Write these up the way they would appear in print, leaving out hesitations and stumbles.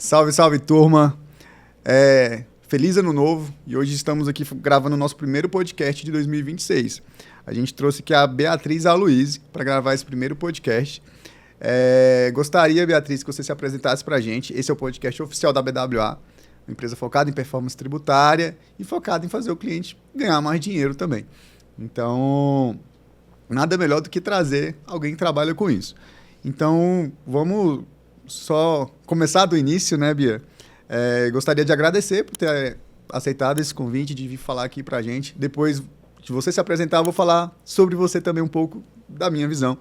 Salve, salve, turma! Feliz Ano Novo e hoje estamos aqui gravando o nosso primeiro podcast de 2026. A gente trouxe aqui a Beatriz Aloyse para gravar esse primeiro podcast. Gostaria, Beatriz, que você se apresentasse para a gente. Esse é o podcast oficial da BWA, uma empresa focada em performance tributária e focada em fazer o cliente ganhar mais dinheiro também. Então, nada melhor do que trazer alguém que trabalha com isso. Então, vamos só começar do início, né, Bia? Gostaria de agradecer por ter aceitado esse convite de vir falar aqui pra gente. Depois de você se apresentar, eu vou falar sobre você também um pouco da minha visão.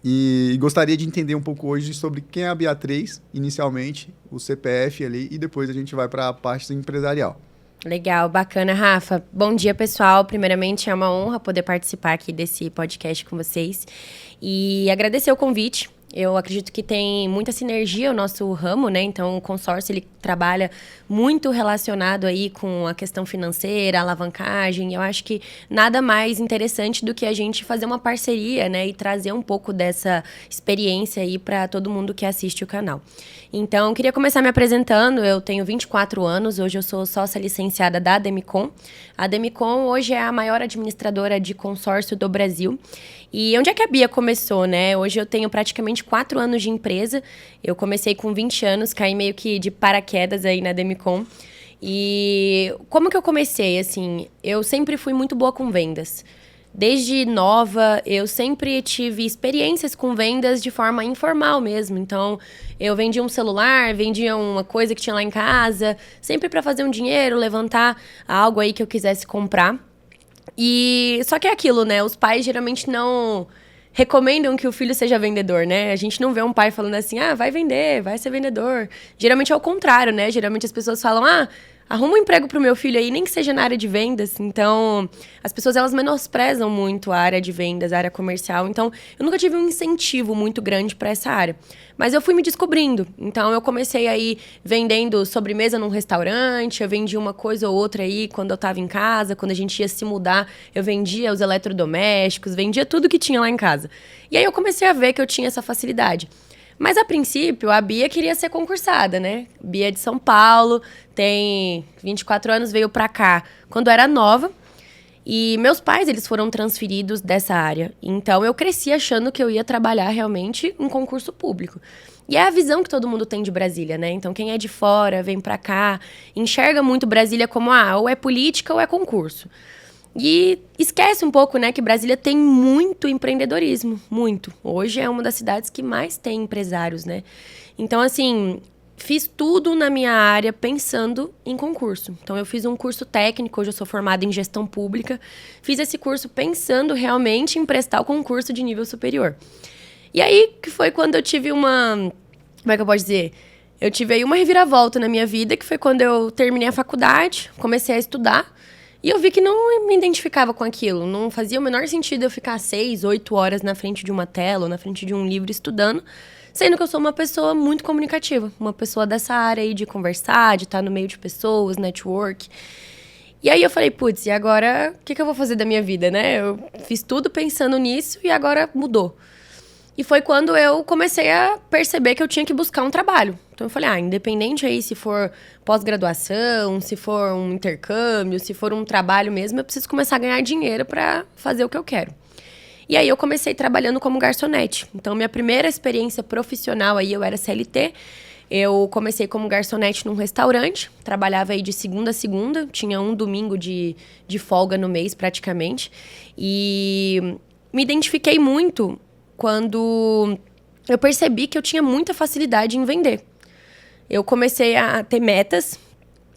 E gostaria de entender um pouco hoje sobre quem é a Beatriz, inicialmente, o CPF ali, e depois a gente vai para a parte empresarial. Legal, bacana, Rafa. Bom dia, pessoal. Primeiramente, é uma honra poder participar aqui desse podcast com vocês e agradecer o convite. Eu acredito que tem muita sinergia o nosso ramo, né? Então, o consórcio, ele trabalha muito relacionado aí com a questão financeira, alavancagem. Eu acho que nada mais interessante do que a gente fazer uma parceria, né? E trazer um pouco dessa experiência aí para todo mundo que assiste o canal. Então, eu queria começar me apresentando. Eu tenho 24 anos, hoje eu sou sócia licenciada da Ademicon. A Ademicon hoje é a maior administradora de consórcio do Brasil. E onde é que a Bia começou, né? Hoje eu tenho praticamente 4 anos de empresa. Eu comecei com 20 anos, caí meio que de paraquedas aí na Ademicon. E como que eu comecei? Assim, eu sempre fui muito boa com vendas. Desde nova, eu sempre tive experiências com vendas de forma informal mesmo. Então, eu vendia um celular, vendia uma coisa que tinha lá em casa, sempre para fazer um dinheiro, levantar algo aí que eu quisesse comprar. E só que é aquilo, né? Os pais geralmente não recomendam que o filho seja vendedor, né? A gente não vê um pai falando assim, vai vender, vai ser vendedor. Geralmente é o contrário, né? Geralmente as pessoas falam, arruma um emprego pro meu filho aí, nem que seja na área de vendas. Então, as pessoas, elas menosprezam muito a área de vendas, a área comercial. Então, eu nunca tive um incentivo muito grande para essa área. Mas eu fui me descobrindo. Então, eu comecei aí vendendo sobremesa num restaurante, eu vendi uma coisa ou outra aí quando eu estava em casa, quando a gente ia se mudar, eu vendia os eletrodomésticos, vendia tudo que tinha lá em casa. E aí, eu comecei a ver que eu tinha essa facilidade. Mas, a princípio, a Bia queria ser concursada, né? Bia é de São Paulo, tem 24 anos, veio pra cá quando era nova. E meus pais, eles foram transferidos dessa área. Então, eu cresci achando que eu ia trabalhar realmente em concurso público. E é a visão que todo mundo tem de Brasília, né? Então, quem é de fora, vem pra cá, enxerga muito Brasília como, ou é política ou é concurso. E esquece um pouco, né, que Brasília tem muito empreendedorismo, muito. Hoje é uma das cidades que mais tem empresários, né? Então, assim, fiz tudo na minha área pensando em concurso. Então, eu fiz um curso técnico, hoje eu sou formada em gestão pública. Fiz esse curso pensando realmente em prestar o concurso de nível superior. E aí, que foi quando eu tive uma... Como é que eu posso dizer? Eu tive aí uma reviravolta na minha vida, que foi quando eu terminei a faculdade, comecei a estudar. E eu vi que não me identificava com aquilo. Não fazia o menor sentido eu ficar 6, 8 horas na frente de uma tela ou na frente de um livro estudando, sendo que eu sou uma pessoa muito comunicativa. Uma pessoa dessa área aí de conversar, de estar no meio de pessoas, network. E aí eu falei, putz, e agora o que eu vou fazer da minha vida, né? Eu fiz tudo pensando nisso e agora mudou. E foi quando eu comecei a perceber que eu tinha que buscar um trabalho. Então eu falei, independente aí se for pós-graduação, se for um intercâmbio, se for um trabalho mesmo, eu preciso começar a ganhar dinheiro para fazer o que eu quero. E aí eu comecei trabalhando como garçonete. Então minha primeira experiência profissional aí, eu era CLT. Eu comecei como garçonete num restaurante, trabalhava aí de segunda a segunda, tinha um domingo de folga no mês praticamente. E me identifiquei muito quando eu percebi que eu tinha muita facilidade em vender. Eu comecei a ter metas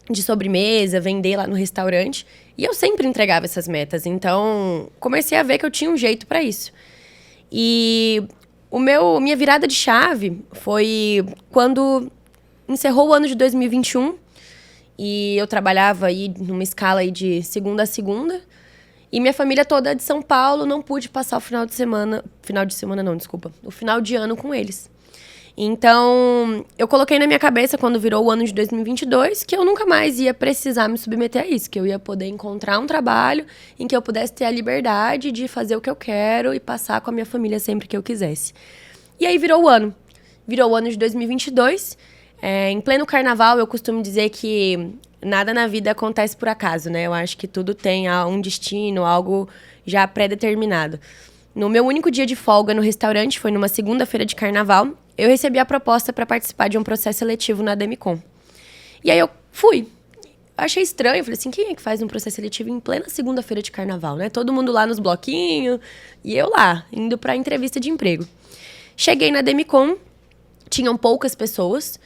de sobremesa, vender lá no restaurante, e eu sempre entregava essas metas. Então, comecei a ver que eu tinha um jeito para isso. E minha virada de chave foi quando encerrou o ano de 2021, e eu trabalhava aí numa escala aí de segunda a segunda. E minha família toda é de São Paulo, não pude passar o final de ano com eles. Então, eu coloquei na minha cabeça, quando virou o ano de 2022, que eu nunca mais ia precisar me submeter a isso, que eu ia poder encontrar um trabalho em que eu pudesse ter a liberdade de fazer o que eu quero e passar com a minha família sempre que eu quisesse. E aí virou o ano. Virou o ano de 2022. Em pleno carnaval, eu costumo dizer que nada na vida acontece por acaso, né? Eu acho que tudo tem um destino, algo já pré-determinado. No meu único dia de folga no restaurante, foi numa segunda-feira de carnaval, eu recebi a proposta para participar de um processo seletivo na Demicon. E aí eu fui. Achei estranho, falei assim, quem é que faz um processo seletivo em plena segunda-feira de carnaval, né? Todo mundo lá nos bloquinhos e eu lá, indo para entrevista de emprego. Cheguei na Demicon, tinham poucas pessoas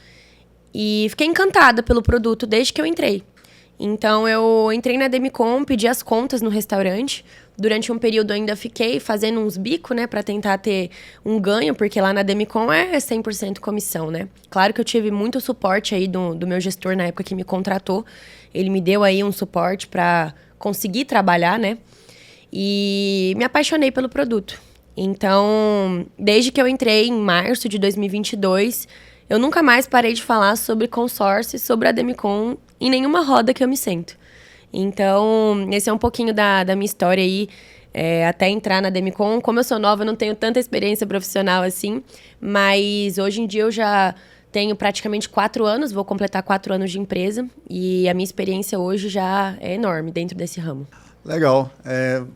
e fiquei encantada pelo produto desde que eu entrei. Então, eu entrei na Demicon, pedi as contas no restaurante. Durante um período, ainda fiquei fazendo uns bicos, né? Pra tentar ter um ganho, porque lá na Demicon é 100% comissão, né? Claro que eu tive muito suporte aí do meu gestor na época que me contratou. Ele me deu aí um suporte pra conseguir trabalhar, né? E me apaixonei pelo produto. Então, desde que eu entrei em março de 2022... eu nunca mais parei de falar sobre consórcio e sobre a Demicon em nenhuma roda que eu me sento. Então, esse é um pouquinho da minha história aí, até entrar na Demicon. Como eu sou nova, eu não tenho tanta experiência profissional assim, mas hoje em dia eu já tenho praticamente 4 anos, vou completar 4 anos de empresa, e a minha experiência hoje já é enorme dentro desse ramo. Legal.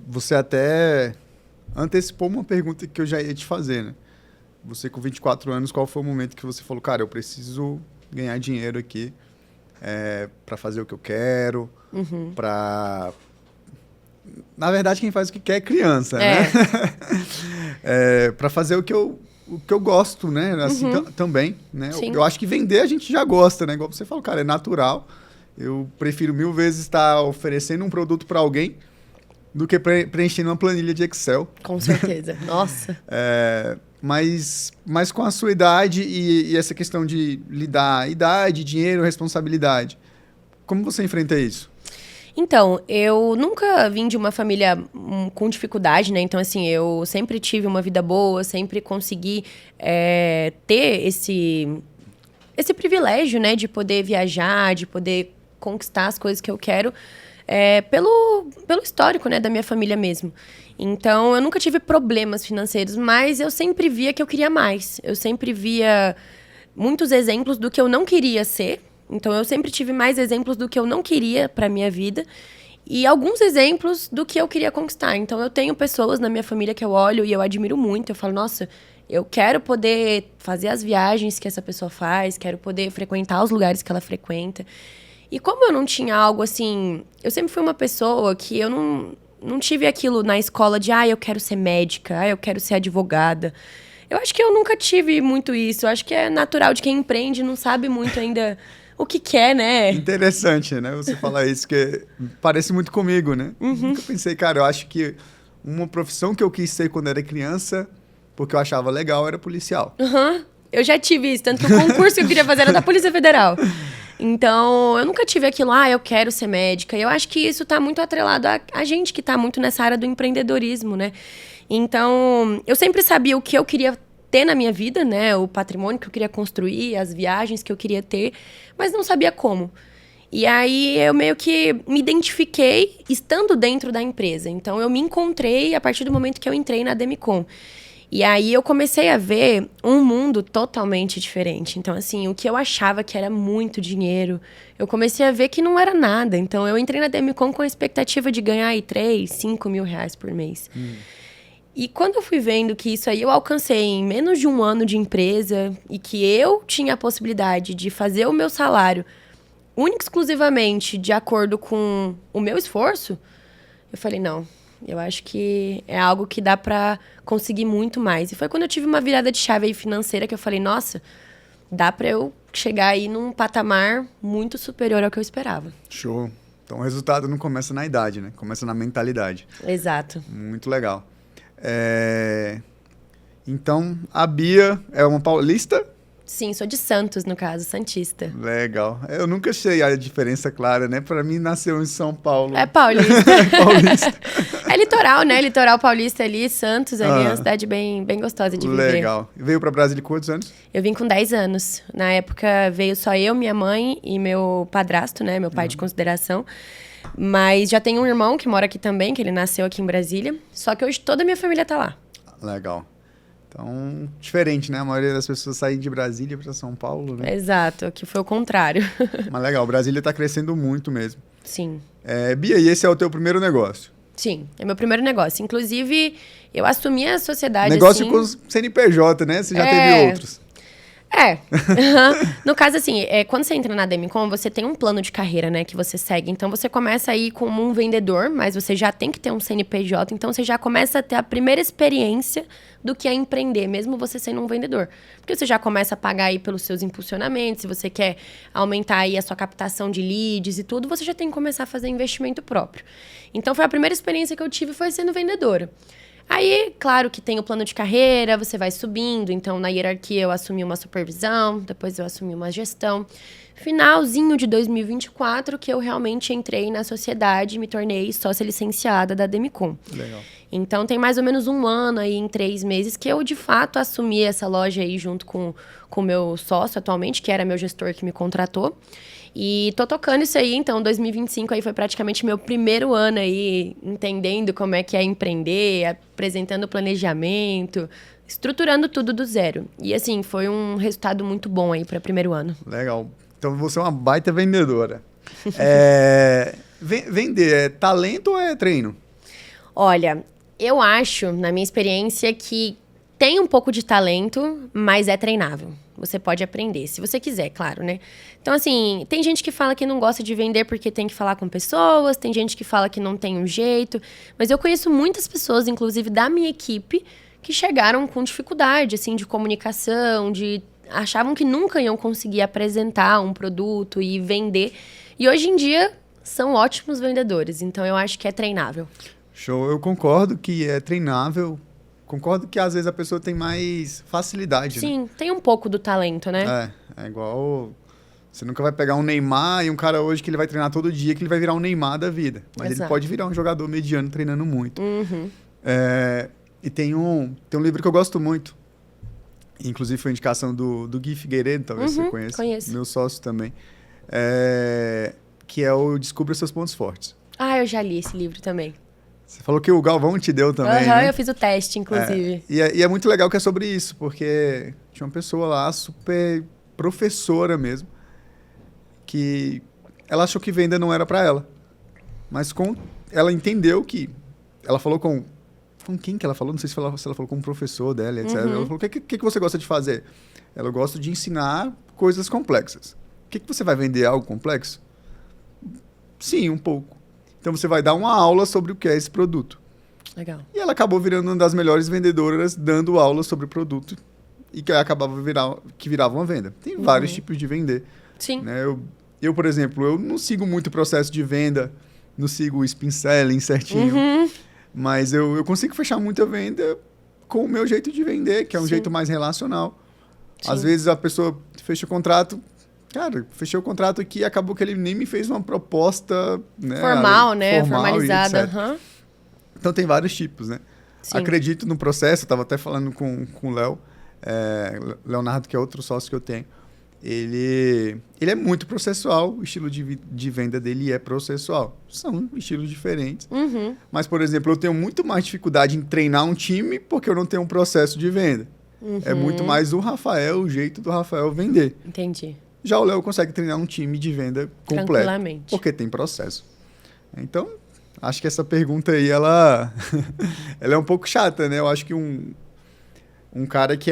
Você até antecipou uma pergunta que eu já ia te fazer, né? Você com 24 anos, qual foi o momento que você falou, cara, eu preciso ganhar dinheiro aqui para fazer o que eu quero, para... Na verdade, quem faz o que quer é criança, né? Para fazer o que eu gosto, né? Assim, também, né? Eu acho que vender a gente já gosta, né? Igual você falou, cara, é natural. Eu prefiro 1000 vezes estar oferecendo um produto para alguém do que preenchendo uma planilha de Excel. Com certeza. Nossa. Mas com a sua idade e essa questão de lidar idade, dinheiro, responsabilidade, como você enfrenta isso? Então, eu nunca vim de uma família com dificuldade, né? Então, assim, eu sempre tive uma vida boa, sempre consegui ter esse privilégio, né? De poder viajar, de poder conquistar as coisas que eu quero, pelo histórico, né? Da minha família mesmo. Então, eu nunca tive problemas financeiros, mas eu sempre via que eu queria mais. Eu sempre via muitos exemplos do que eu não queria ser. Então, eu sempre tive mais exemplos do que eu não queria para minha vida e alguns exemplos do que eu queria conquistar. Então, eu tenho pessoas na minha família que eu olho e eu admiro muito. Eu falo, nossa, eu quero poder fazer as viagens que essa pessoa faz, quero poder frequentar os lugares que ela frequenta. E como eu não tinha algo assim... Eu sempre fui uma pessoa que eu não tive aquilo na escola de, eu quero ser médica, eu quero ser advogada. Eu acho que eu nunca tive muito isso. Eu acho que é natural de quem empreende, não sabe muito ainda o que quer, né? Interessante, né? Você falar isso, que parece muito comigo, né? Nunca pensei, cara, eu acho que uma profissão que eu quis ser quando era criança, porque eu achava legal, era policial. Eu já tive isso, tanto que o concurso que eu queria fazer era da Polícia Federal. Então, eu nunca tive aquilo, eu quero ser médica. E eu acho que isso tá muito atrelado a gente que tá muito nessa área do empreendedorismo, né? Então, eu sempre sabia o que eu queria ter na minha vida, né? O patrimônio que eu queria construir, as viagens que eu queria ter, mas não sabia como. E aí, eu meio que me identifiquei estando dentro da empresa. Então, eu me encontrei a partir do momento que eu entrei na Demicon. E aí eu comecei a ver um mundo totalmente diferente. Então, assim, o que eu achava que era muito dinheiro, eu comecei a ver que não era nada. Então, eu entrei na Demicon com a expectativa de ganhar aí 3, 5 mil reais por mês. E quando eu fui vendo que isso aí eu alcancei em menos de 1 ano de empresa e que eu tinha a possibilidade de fazer o meu salário única e exclusivamente de acordo com o meu esforço, eu falei, não... Eu acho que é algo que dá pra conseguir muito mais. E foi quando eu tive uma virada de chave aí financeira que eu falei, nossa, dá pra eu chegar aí num patamar muito superior ao que eu esperava. Show. Então o resultado não começa na idade, né? Começa na mentalidade. Exato. Muito legal. Então, a Bia é uma paulista? Sim, sou de Santos, no caso, santista. Legal. Eu nunca achei a diferença clara, né? Pra mim, nasceu em São Paulo. É paulista. Paulista. É litoral, né? Litoral paulista ali, Santos ali, é uma cidade bem gostosa de viver. Legal. Veio pra Brasília com quantos anos? Eu vim com 10 anos. Na época, veio só eu, minha mãe e meu padrasto, né? Meu pai de consideração. Mas já tenho um irmão que mora aqui também, que ele nasceu aqui em Brasília. Só que hoje toda a minha família tá lá. Legal. Então, diferente, né? A maioria das pessoas saem de Brasília para São Paulo, né? Exato, aqui foi o contrário. Mas legal, Brasília está crescendo muito mesmo. Sim. Bia, e esse é o teu primeiro negócio? Sim, é meu primeiro negócio. Inclusive, eu assumi a sociedade Negócio assim... com CNPJ, né? Você já teve outros. No caso, assim, quando você entra na Demicon, você tem um plano de carreira, né, que você segue. Então, você começa aí como um vendedor, mas você já tem que ter um CNPJ. Então, você já começa a ter a primeira experiência do que é empreender, mesmo você sendo um vendedor. Porque você já começa a pagar aí pelos seus impulsionamentos. Se você quer aumentar aí a sua captação de leads e tudo, você já tem que começar a fazer investimento próprio. Então, foi a primeira experiência que eu tive, foi sendo vendedora. Aí, claro que tem o plano de carreira, você vai subindo. Então, na hierarquia, eu assumi uma supervisão, depois eu assumi uma gestão. Finalzinho de 2024, que eu realmente entrei na sociedade e me tornei sócia licenciada da Demicon. Legal. Então, tem mais ou menos um ano aí, em 3 meses, que eu, de fato, assumi essa loja aí junto com o meu sócio atualmente, que era meu gestor que me contratou. E tô tocando isso aí, então 2025 aí foi praticamente meu primeiro ano aí, entendendo como é que é empreender, apresentando planejamento, estruturando tudo do zero. E assim, foi um resultado muito bom aí para primeiro ano. Legal. Então você é uma baita vendedora. Vender é talento ou é treino? Olha, eu acho, na minha experiência, que tem um pouco de talento, mas é treinável. Você pode aprender, se você quiser, claro, né? Então, assim, tem gente que fala que não gosta de vender porque tem que falar com pessoas, tem gente que fala que não tem um jeito, mas eu conheço muitas pessoas, inclusive da minha equipe, que chegaram com dificuldade, assim, de comunicação, achavam que nunca iam conseguir apresentar um produto e vender. E hoje em dia, são ótimos vendedores, então eu acho que é treinável. Show, eu concordo que é treinável. Concordo que às vezes a pessoa tem mais facilidade. Sim, né? Tem um pouco do talento, né? É igual... Você nunca vai pegar um Neymar e um cara hoje que ele vai treinar todo dia, que ele vai virar um Neymar da vida. Mas Exato. ele pode virar um jogador mediano treinando muito. Uhum. E tem um livro que eu gosto muito. Inclusive foi indicação do Gui Figueiredo, talvez você conheça. Conheço. Meu sócio também. Que é o Descubra Seus Pontos Fortes. Eu já li esse livro também. Você falou que o Galvão te deu também, né? Eu fiz o teste, inclusive. E é muito legal que é sobre isso, porque tinha uma pessoa lá, super professora mesmo, que ela achou que venda não era para ela. Mas ela entendeu que... Ela falou com quem que ela falou? Não sei se ela falou com um professor dela, etc. Ela falou, o que você gosta de fazer? Ela gosta de ensinar coisas complexas. O que você vai vender? Algo complexo? Sim, um pouco. Então, você vai dar uma aula sobre o que é esse produto. Legal. E ela acabou virando uma das melhores vendedoras, dando aula sobre o produto. E que acabava virava uma venda. Tem vários tipos de vender. Sim. Né? Eu, por exemplo, eu não sigo muito o processo de venda. Não sigo o spin selling certinho. Mas eu consigo fechar muita venda com o meu jeito de vender, que é um jeito mais relacional. Sim. Às vezes, a pessoa fecha o contrato... Cara, fechei o contrato aqui e acabou que ele nem me fez uma proposta... Né, formal, né? Formalizada. Então, tem vários tipos, né? Sim. Acredito no processo. Eu estava até falando com o Léo, Leonardo, que é outro sócio que eu tenho. Ele é muito processual. O estilo de venda dele é processual. São estilos diferentes. Mas, por exemplo, eu tenho muito mais dificuldade em treinar um time porque eu não tenho um processo de venda. É muito mais o jeito do Rafael vender. Entendi. Já o Léo consegue treinar um time de venda completo. Tranquilamente. Porque tem processo. Então, acho que essa pergunta aí, ela é um pouco chata, né? Eu acho que um cara que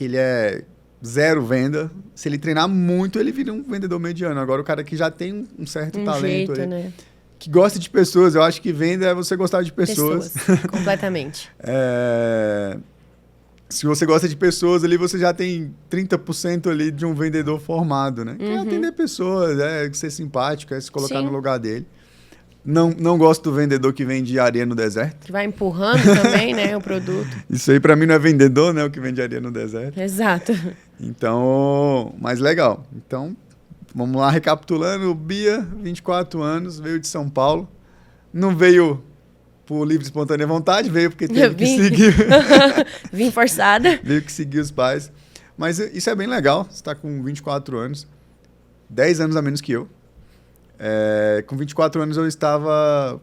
ele é zero venda, se ele treinar muito, ele vira um vendedor mediano. Agora, o cara que já tem um certo talento jeito, aí, né? que gosta de pessoas, eu acho que venda é você gostar de pessoas. Completamente. Se você gosta de pessoas ali, você já tem 30% ali de um vendedor formado, né? Que é atender pessoas, ser simpático, se colocar no lugar dele. Não gosto do vendedor que vende areia no deserto. Que vai empurrando também, né, o produto. Isso aí pra mim não é vendedor, né? O que vende areia no deserto. Exato. Então, mas legal. Então, vamos lá, recapitulando. Bia, 24 anos, veio de São Paulo. Não veio... por livre e espontânea vontade, veio porque teve que seguir. Vim forçada. Veio que seguir os pais. Mas isso é bem legal. Você está com 24 anos. 10 anos a menos que eu. Com 24 anos eu estava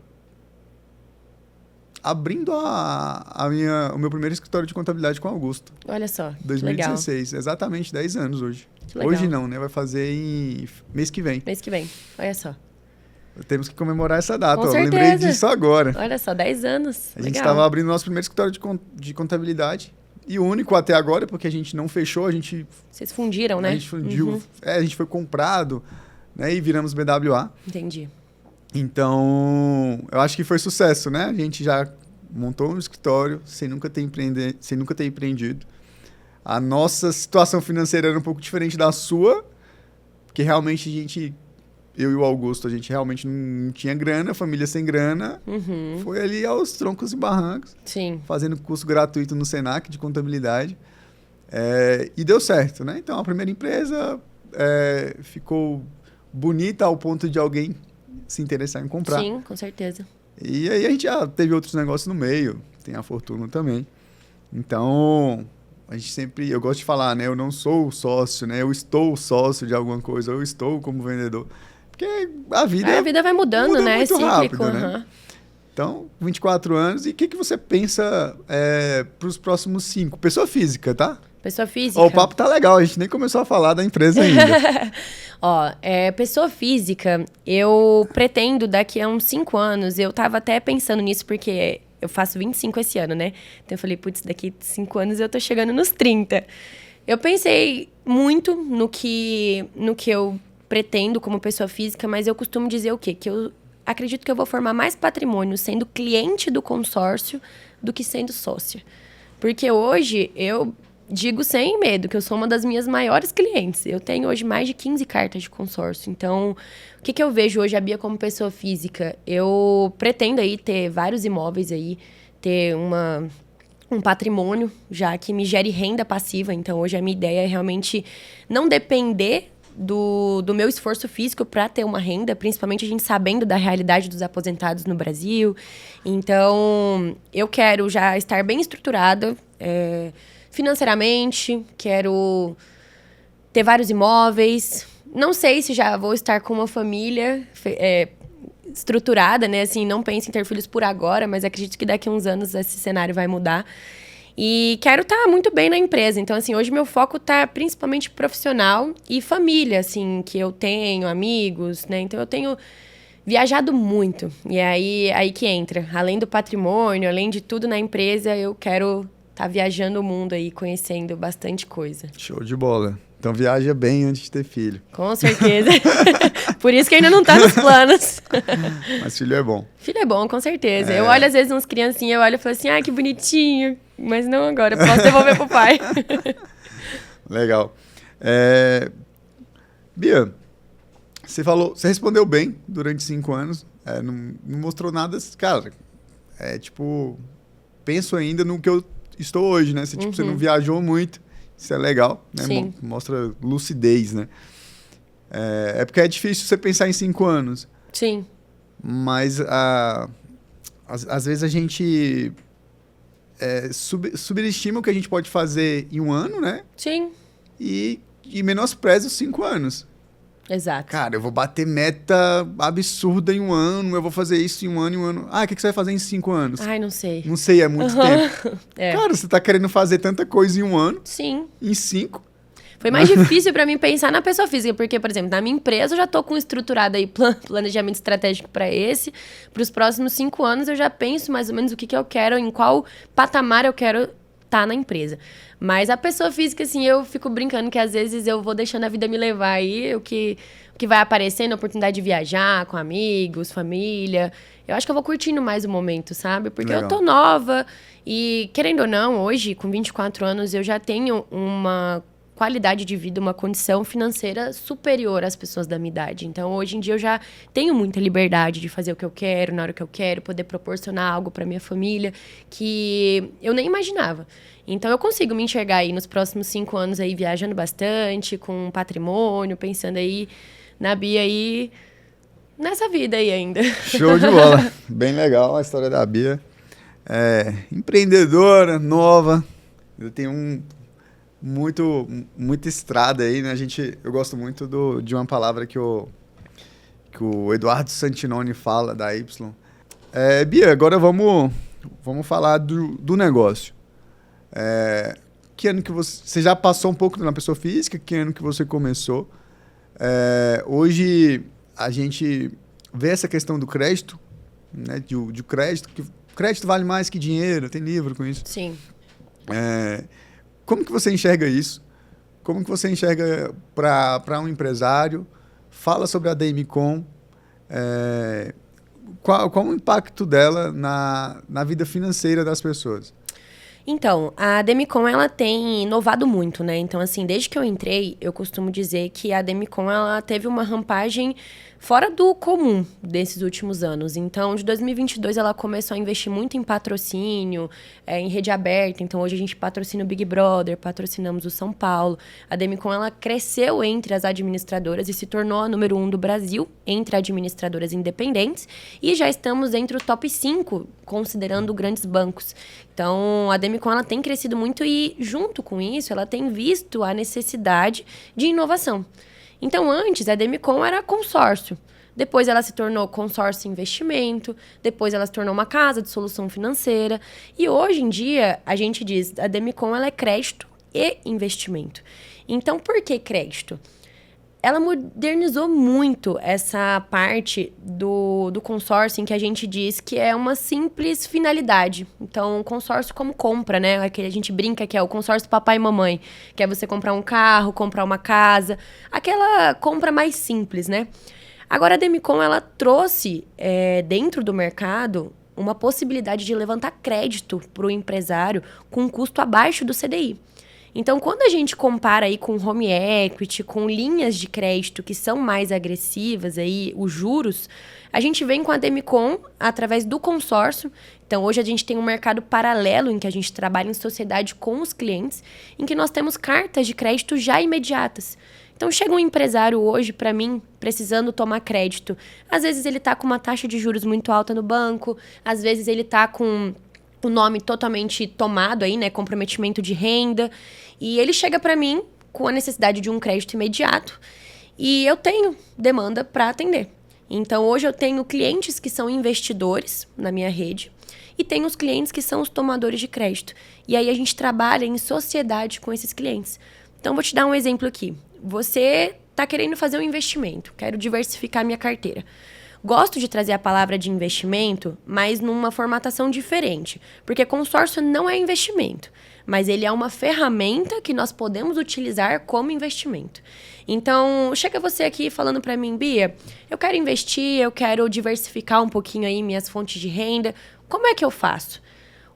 abrindo o meu primeiro escritório de contabilidade com o Augusto. Olha só, 2016, exatamente 10 anos hoje. Que legal. Hoje não, né? Vai fazer em mês que vem. Mês que vem, olha só. Temos que comemorar essa data. Com ó. certeza. Lembrei disso agora. Olha só, 10 anos. A gente estava abrindo nosso primeiro escritório de contabilidade. E o único até agora, porque a gente não fechou, Vocês fundiram, né? A gente fundiu. A gente foi comprado, né? E viramos BWA. Entendi. Então, eu acho que foi sucesso, né? A gente já montou um escritório sem nunca ter empreendido. A nossa situação financeira era um pouco diferente da sua, porque realmente eu e o Augusto, a gente realmente não tinha grana, família sem grana. Foi ali aos troncos e barrancos. Sim. Fazendo curso gratuito no Senac de contabilidade. E deu certo, né? Então, a primeira empresa ficou bonita ao ponto de alguém se interessar em comprar. Sim, com certeza. E aí a gente já teve outros negócios no meio. Tem a Fortuna também. Então, a gente sempre... Eu gosto de falar, né? Eu não sou sócio, né? Eu estou sócio de alguma coisa. Eu estou como vendedor. Porque a vida vai mudando, muda né? muito É cíclico. rápido, né? Então, 24 anos. E o que você pensa para os próximos 5? Pessoa física, tá? Pessoa física. Ó, o papo tá legal. A gente nem começou a falar da empresa ainda. Ó, pessoa física, eu pretendo daqui a uns 5 anos, eu tava até pensando nisso porque eu faço 25 esse ano, né? Então eu falei, putz, daqui a 5 anos eu tô chegando nos 30. Eu pensei muito no que eu pretendo como pessoa física, mas eu costumo dizer o quê? Que eu acredito que eu vou formar mais patrimônio sendo cliente do consórcio do que sendo sócia. Porque hoje eu digo sem medo que eu sou uma das minhas maiores clientes. Eu tenho hoje mais de 15 cartas de consórcio. Então, o que eu vejo hoje a Bia como pessoa física? Eu pretendo aí ter vários imóveis aí, ter um patrimônio já que me gere renda passiva. Então, hoje a minha ideia é realmente não depender do meu esforço físico para ter uma renda, principalmente a gente sabendo da realidade dos aposentados no Brasil. Então, eu quero já estar bem estruturada financeiramente, quero ter vários imóveis. Não sei se já vou estar com uma família estruturada, né? Assim, não penso em ter filhos por agora, mas acredito que daqui a uns anos esse cenário vai mudar. E quero estar muito bem na empresa. Então, assim, hoje meu foco está principalmente profissional e família, assim, que eu tenho, amigos, né? Então, eu tenho viajado muito. E é aí que entra. Além do patrimônio, além de tudo na empresa, eu quero estar viajando o mundo aí, conhecendo bastante coisa. Show de bola. Então, viaja bem antes de ter filho. Com certeza. Por isso que ainda não tá nos planos. Mas filho é bom. Filho é bom, com certeza. Eu olho, às vezes, uns criancinhas, eu olho e falo assim, que bonitinho. Mas não agora, eu posso devolver pro pai. Legal. Bia, você respondeu bem durante 5 anos. Não mostrou nada, cara. Penso ainda no que eu estou hoje, né? Você não viajou muito. Isso é legal, né? Sim. Mostra lucidez, né? Porque é difícil você pensar em 5 anos. Sim. Mas às vezes a gente subestima o que a gente pode fazer em 1 ano, né? Sim. E menospreza os 5 anos. Exato. Cara, eu vou bater meta absurda em 1 ano, eu vou fazer isso em 1 ano, em 1 ano. O que você vai fazer em 5 anos? Ai, não sei. Não sei, é muito tempo. Cara, você tá querendo fazer tanta coisa em 1 ano. Sim. Em 5. Foi mais difícil pra mim pensar na pessoa física, porque, por exemplo, na minha empresa eu já tô com estruturado aí planejamento estratégico para os próximos 5 anos eu já penso mais ou menos o que eu quero, em qual patamar eu quero estar na empresa. Mas a pessoa física, assim, eu fico brincando que às vezes eu vou deixando a vida me levar aí, o que vai aparecendo, a oportunidade de viajar com amigos, família. Eu acho que eu vou curtindo mais o momento, sabe? Porque Legal. eu tô nova e, querendo ou não, hoje, com 24 anos, eu já tenho uma qualidade de vida, uma condição financeira superior às pessoas da minha idade. Então, hoje em dia, eu já tenho muita liberdade de fazer o que eu quero, na hora que eu quero, poder proporcionar algo para minha família que eu nem imaginava. Então, eu consigo me enxergar aí nos próximos 5 anos aí viajando bastante, com patrimônio, pensando aí na Bia aí, nessa vida aí ainda. Show de bola. Bem legal a história da Bia. Empreendedora, nova. Eu tenho muita estrada aí, né? Eu gosto muito de uma palavra que o Eduardo Santinoni fala, da Y. Bia, agora vamos vamos falar do negócio. Que ano que você já passou um pouco na pessoa física? Que ano que você começou? Hoje a gente vê essa questão do crédito, né? De crédito, que crédito vale mais que dinheiro, tem livro com isso. Sim. Como que você enxerga isso? Como que você enxerga para um empresário? Fala sobre a DMCon. Qual o impacto dela na vida financeira das pessoas? Então, a Demicon, ela tem inovado muito, né? Então, assim, desde que eu entrei, eu costumo dizer que a Demicon, ela teve uma rampagem fora do comum desses últimos anos. Então, de 2022, ela começou a investir muito em patrocínio, em rede aberta. Então, hoje a gente patrocina o Big Brother, patrocinamos o São Paulo. A Demicon, ela cresceu entre as administradoras e se tornou a número 1 do Brasil, entre administradoras independentes. E já estamos entre o top 5, considerando grandes bancos. Então, a Demicon, ela tem crescido muito e, junto com isso, ela tem visto a necessidade de inovação. Então, antes, a Demicon era consórcio. Depois, ela se tornou consórcio investimento. Depois, ela se tornou uma casa de solução financeira. E, hoje em dia, a gente diz a Demicon, ela é crédito e investimento. Então, por que crédito? Ela modernizou muito essa parte do consórcio em que a gente diz que é uma simples finalidade. Então, consórcio como compra, né? Aquele a gente brinca que é o consórcio papai e mamãe, que é você comprar um carro, comprar uma casa, aquela compra mais simples, né? Agora, a Demicon, ela trouxe dentro do mercado uma possibilidade de levantar crédito para o empresário com um custo abaixo do CDI. Então, quando a gente compara aí com home equity, com linhas de crédito que são mais agressivas, aí, os juros, a gente vem com a Demicon através do consórcio. Então, hoje a gente tem um mercado paralelo em que a gente trabalha em sociedade com os clientes, em que nós temos cartas de crédito já imediatas. Então, chega um empresário hoje, para mim, precisando tomar crédito. Às vezes ele está com uma taxa de juros muito alta no banco, às vezes ele está com o nome totalmente tomado aí, né, comprometimento de renda, e ele chega para mim com a necessidade de um crédito imediato, e eu tenho demanda para atender. Então, hoje eu tenho clientes que são investidores na minha rede, e tenho os clientes que são os tomadores de crédito. E aí a gente trabalha em sociedade com esses clientes. Então, vou te dar um exemplo aqui. Você está querendo fazer um investimento, quero diversificar minha carteira. Gosto de trazer a palavra de investimento, mas numa formatação diferente. Porque consórcio não é investimento, mas ele é uma ferramenta que nós podemos utilizar como investimento. Então, chega você aqui falando para mim, Bia, eu quero investir, eu quero diversificar um pouquinho aí minhas fontes de renda. Como é que eu faço?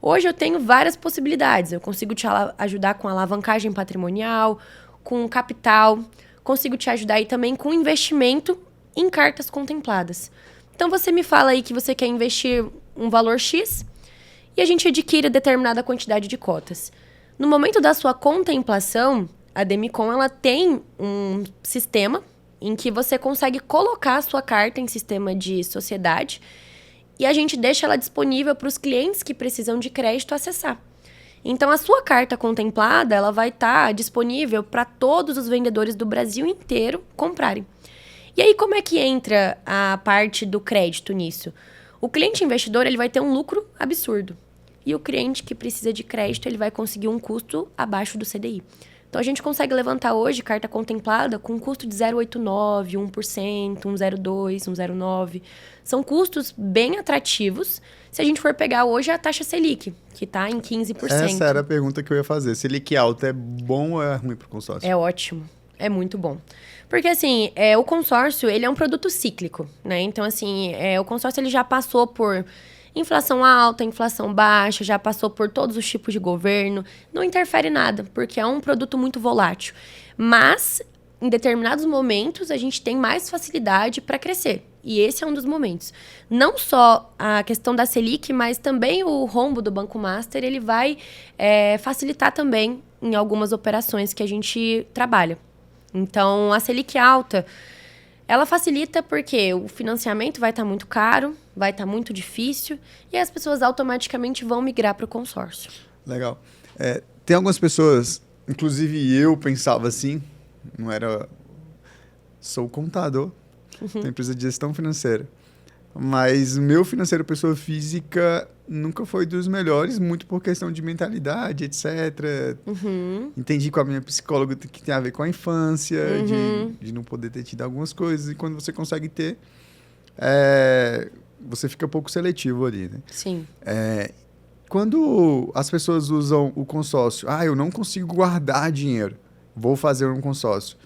Hoje eu tenho várias possibilidades. Eu consigo te ajudar com alavancagem patrimonial, com capital, consigo te ajudar aí também com investimento em cartas contempladas. Então, você me fala aí que você quer investir um valor X e a gente adquire determinada quantidade de cotas. No momento da sua contemplação, a Demicon, ela tem um sistema em que você consegue colocar a sua carta em sistema de sociedade e a gente deixa ela disponível para os clientes que precisam de crédito acessar. Então, a sua carta contemplada, ela vai estar disponível para todos os vendedores do Brasil inteiro comprarem. E aí, como é que entra a parte do crédito nisso? O cliente investidor, ele vai ter um lucro absurdo. E o cliente que precisa de crédito, ele vai conseguir um custo abaixo do CDI. Então, a gente consegue levantar hoje carta contemplada com um custo de 0,89%, 1%, 1,02%, 1,09%. São custos bem atrativos se a gente for pegar hoje a taxa Selic, que está em 15%. Essa era a pergunta que eu ia fazer. Selic alta é bom ou é ruim para o consórcio? É ótimo. É muito bom. Porque, assim, o consórcio, ele é um produto cíclico, né? Então, assim, o consórcio, ele já passou por inflação alta, inflação baixa, já passou por todos os tipos de governo. Não interfere nada, porque é um produto muito volátil. Mas, em determinados momentos, a gente tem mais facilidade para crescer. E esse é um dos momentos. Não só a questão da Selic, mas também o rombo do Banco Master, ele vai facilitar também em algumas operações que a gente trabalha. Então, a Selic alta, ela facilita porque o financiamento vai estar muito caro, vai estar muito difícil, e as pessoas automaticamente vão migrar para o consórcio. Legal. Tem algumas pessoas, inclusive eu pensava assim, não era... Sou contador, tenho empresa de gestão financeira, mas o meu financeiro pessoa física nunca foi dos melhores, muito por questão de mentalidade, etc. Entendi com a minha psicóloga que tem a ver com a infância, de não poder ter tido algumas coisas. E quando você consegue ter, você fica pouco seletivo ali, né? Sim. Quando as pessoas usam o consórcio, eu não consigo guardar dinheiro, vou fazer um consórcio.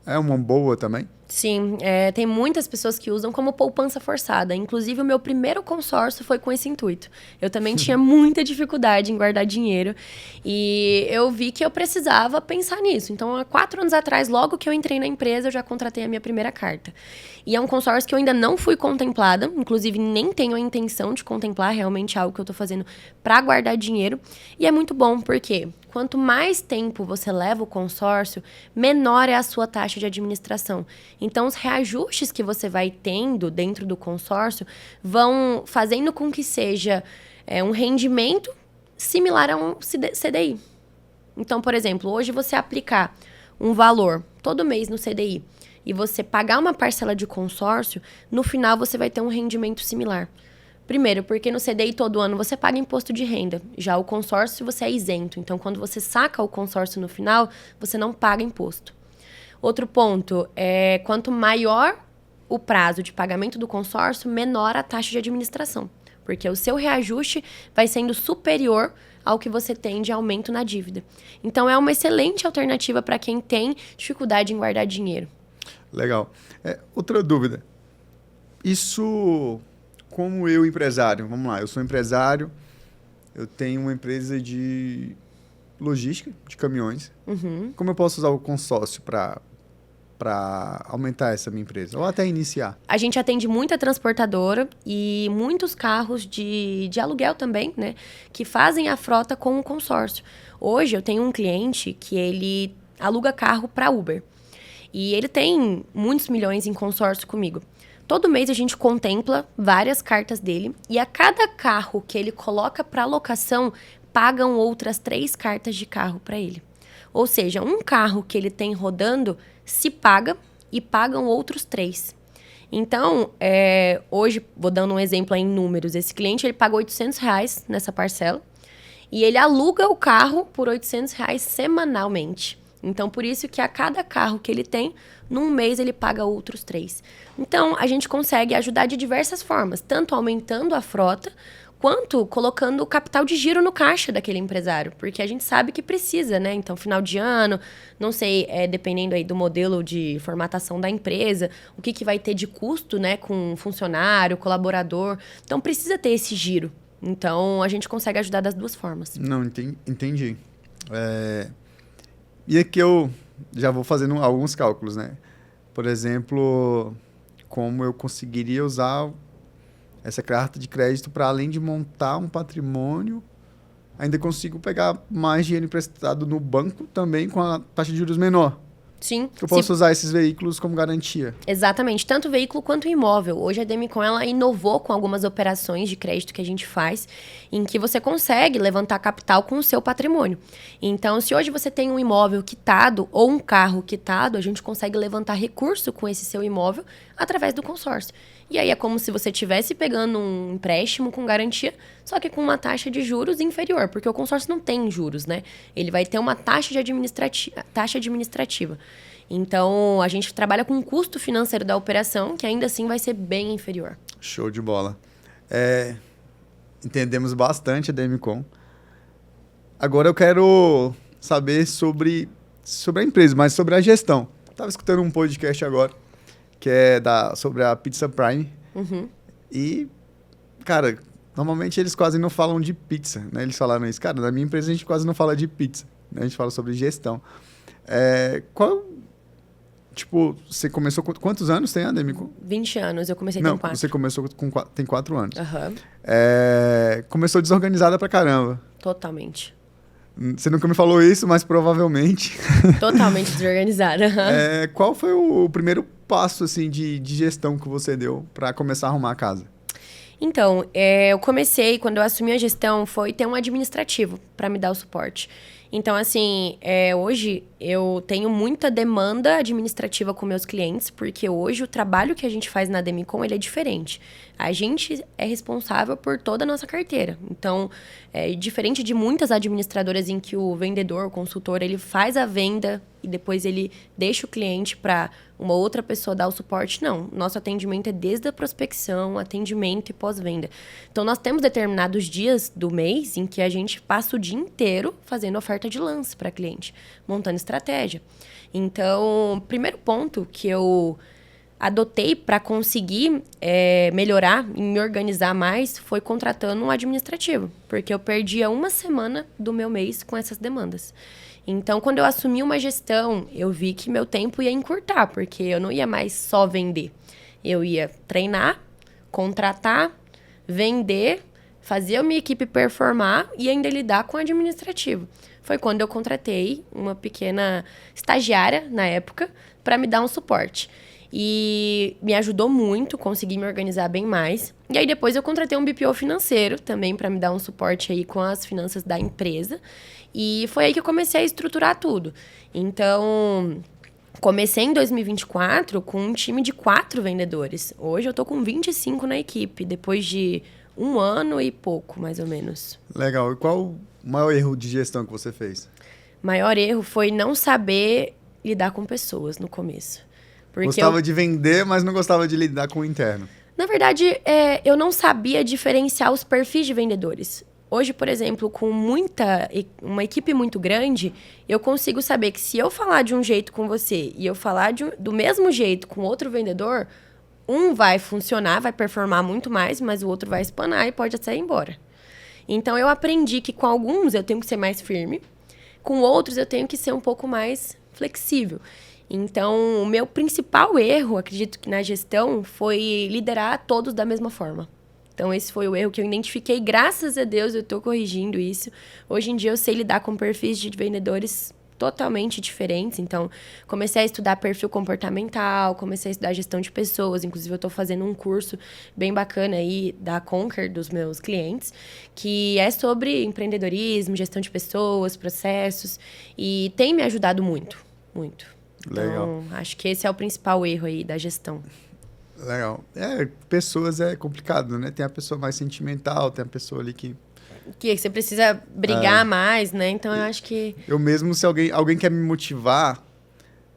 É uma boa também? Sim, tem muitas pessoas que usam como poupança forçada. Inclusive, o meu primeiro consórcio foi com esse intuito. Eu também tinha muita dificuldade em guardar dinheiro e eu vi que eu precisava pensar nisso. Então, há 4 anos atrás, logo que eu entrei na empresa, eu já contratei a minha primeira carta. E é um consórcio que eu ainda não fui contemplada, inclusive nem tenho a intenção de contemplar, realmente algo que eu tô fazendo para guardar dinheiro. E é muito bom, porque quanto mais tempo você leva o consórcio, menor é a sua taxa de administração. Então, os reajustes que você vai tendo dentro do consórcio vão fazendo com que seja um rendimento similar a um CDI. Então, por exemplo, hoje você aplicar um valor todo mês no CDI e você pagar uma parcela de consórcio, no final você vai ter um rendimento similar. Primeiro, porque no CDI todo ano você paga imposto de renda. Já o consórcio você é isento. Então, quando você saca o consórcio no final, você não paga imposto. Outro ponto é quanto maior o prazo de pagamento do consórcio, menor a taxa de administração. Porque o seu reajuste vai sendo superior ao que você tem de aumento na dívida. Então, é uma excelente alternativa para quem tem dificuldade em guardar dinheiro. Legal. Outra dúvida. Isso, como eu, empresário, vamos lá, eu sou empresário, eu tenho uma empresa de logística, de caminhões. Como eu posso usar o consórcio para aumentar essa minha empresa? Ou até iniciar? A gente atende muita transportadora e muitos carros de aluguel também, né? Que fazem a frota com o consórcio. Hoje eu tenho um cliente que ele aluga carro para Uber. E ele tem muitos milhões em consórcio comigo. Todo mês a gente contempla várias cartas dele. E a cada carro que ele coloca para locação, pagam outras 3 cartas de carro para ele. Ou seja, um carro que ele tem rodando se paga e pagam outros 3. Então, hoje, vou dando um exemplo aí em números. Esse cliente, ele paga R$800 nessa parcela e ele aluga o carro por R$800 semanalmente. Então, por isso que a cada carro que ele tem, num mês ele paga outros 3. Então, a gente consegue ajudar de diversas formas, tanto aumentando a frota, quanto colocando o capital de giro no caixa daquele empresário, porque a gente sabe que precisa, né? Então, final de ano, não sei, dependendo aí do modelo de formatação da empresa, o que vai ter de custo, né, com funcionário, colaborador. Então, precisa ter esse giro. Então, a gente consegue ajudar das duas formas. Não, entendi. E aqui eu já vou fazendo alguns cálculos, né? Por exemplo, como eu conseguiria usar essa carta de crédito para, além de montar um patrimônio, ainda consigo pegar mais dinheiro emprestado no banco também com a taxa de juros menor. Sim. Eu posso usar esses veículos como garantia. Exatamente, tanto o veículo quanto o imóvel. Hoje a Demicon, ela inovou com algumas operações de crédito que a gente faz, em que você consegue levantar capital com o seu patrimônio. Então, se hoje você tem um imóvel quitado ou um carro quitado, a gente consegue levantar recurso com esse seu imóvel através do consórcio. E aí é como se você estivesse pegando um empréstimo com garantia, só que com uma taxa de juros inferior, porque o consórcio não tem juros, né? Ele vai ter uma taxa administrativa. Então, a gente trabalha com um custo financeiro da operação, que ainda assim vai ser bem inferior. Show de bola. Entendemos bastante a Demicon. Agora eu quero saber sobre a empresa, mas sobre a gestão. Estava escutando um podcast agora, que é sobre a Pizza Prime. E, cara, normalmente eles quase não falam de pizza, né? Eles falaram isso. Cara, na minha empresa a gente quase não fala de pizza, né? A gente fala sobre gestão. Você começou com quantos anos tem a Demicon? 20 anos, eu comecei com 4. Você começou tem 4 anos. Uhum. Começou desorganizada pra caramba. Totalmente. Você nunca me falou isso, mas provavelmente. Totalmente desorganizada. Qual foi o primeiro passo assim, de gestão que você deu para começar a arrumar a casa? Então, eu comecei, quando eu assumi a gestão, foi ter um administrativo para me dar o suporte. Então, assim, hoje eu tenho muita demanda administrativa com meus clientes, porque hoje o trabalho que a gente faz na Demicon, ele é diferente. A gente é responsável por toda a nossa carteira. Então, diferente de muitas administradoras em que o vendedor, o consultor, ele faz a venda e depois ele deixa o cliente para uma outra pessoa dar o suporte. Não, nosso atendimento é desde a prospecção, atendimento e pós-venda. Então, nós temos determinados dias do mês em que a gente passa o dia inteiro fazendo oferta de lance para cliente, montando estratégia. Então, o primeiro ponto que eu adotei para conseguir melhorar e me organizar mais foi contratando um administrativo, porque eu perdia uma semana do meu mês com essas demandas. Então, quando eu assumi uma gestão, eu vi que meu tempo ia encurtar, porque eu não ia mais só vender. Eu ia treinar, contratar, vender, fazer a minha equipe performar e ainda lidar com o administrativo. Foi quando eu contratei uma pequena estagiária, na época, para me dar um suporte. E me ajudou muito, consegui me organizar bem mais. E aí depois eu contratei um BPO financeiro também para me dar um suporte aí com as finanças da empresa. E foi aí que eu comecei a estruturar tudo. Então, comecei em 2024 com um time de 4 vendedores. Hoje eu tô com 25 na equipe, depois de 1 ano e pouco, mais ou menos. Legal. E qual o maior erro de gestão que você fez? Maior erro foi não saber lidar com pessoas no começo. Porque gostava de vender, mas não gostava de lidar com o interno. Na verdade, eu não sabia diferenciar os perfis de vendedores. Hoje, por exemplo, com uma equipe muito grande, eu consigo saber que se eu falar de um jeito com você e eu falar do mesmo jeito com outro vendedor, um vai funcionar, vai performar muito mais, mas o outro vai espanar e pode até ir embora. Então, eu aprendi que com alguns eu tenho que ser mais firme, com outros eu tenho que ser um pouco mais flexível. Então, o meu principal erro, acredito que na gestão, foi liderar todos da mesma forma. Então, esse foi o erro que eu identifiquei. Graças a Deus, eu estou corrigindo isso. Hoje em dia, eu sei lidar com perfis de vendedores totalmente diferentes. Então, comecei a estudar perfil comportamental, comecei a estudar gestão de pessoas. Inclusive, eu estou fazendo um curso bem bacana aí da Conquer, dos meus clientes, que é sobre empreendedorismo, gestão de pessoas, processos. E tem me ajudado muito, muito. Legal. Então, acho que esse é o principal erro aí da gestão. Legal. Pessoas é complicado, né? Tem a pessoa mais sentimental, tem a pessoa ali que você precisa brigar mais, né? Então, eu acho que... Eu mesmo, se alguém quer me motivar,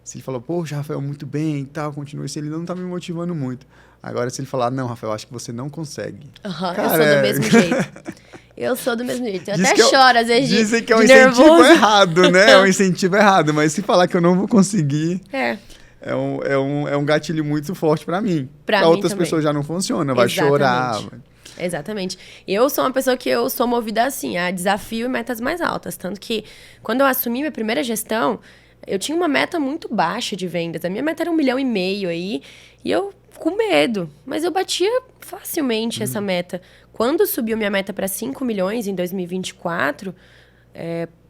se ele falou, poxa, Rafael, muito bem e tal, continua, se ele não tá me motivando muito. Agora, se ele falar, não, Rafael, acho que você não consegue. Cara, eu sou do mesmo jeito. Eu sou do mesmo jeito. Eu até choro, às vezes, dizem que é um nervoso. incentivo errado, né? É um incentivo errado, mas se falar que eu não vou conseguir... É um gatilho muito forte pra mim. Pra outras também. Pessoas já não funciona, vai chorar. Exatamente. Eu sou uma pessoa que eu sou movida assim, a desafio e metas mais altas. Tanto que, quando eu assumi minha primeira gestão, eu tinha uma meta muito baixa de vendas. A minha meta era 1,5 milhão aí, e eu com medo. Mas eu batia facilmente essa meta. Quando subiu minha meta para 5 milhões em 2024,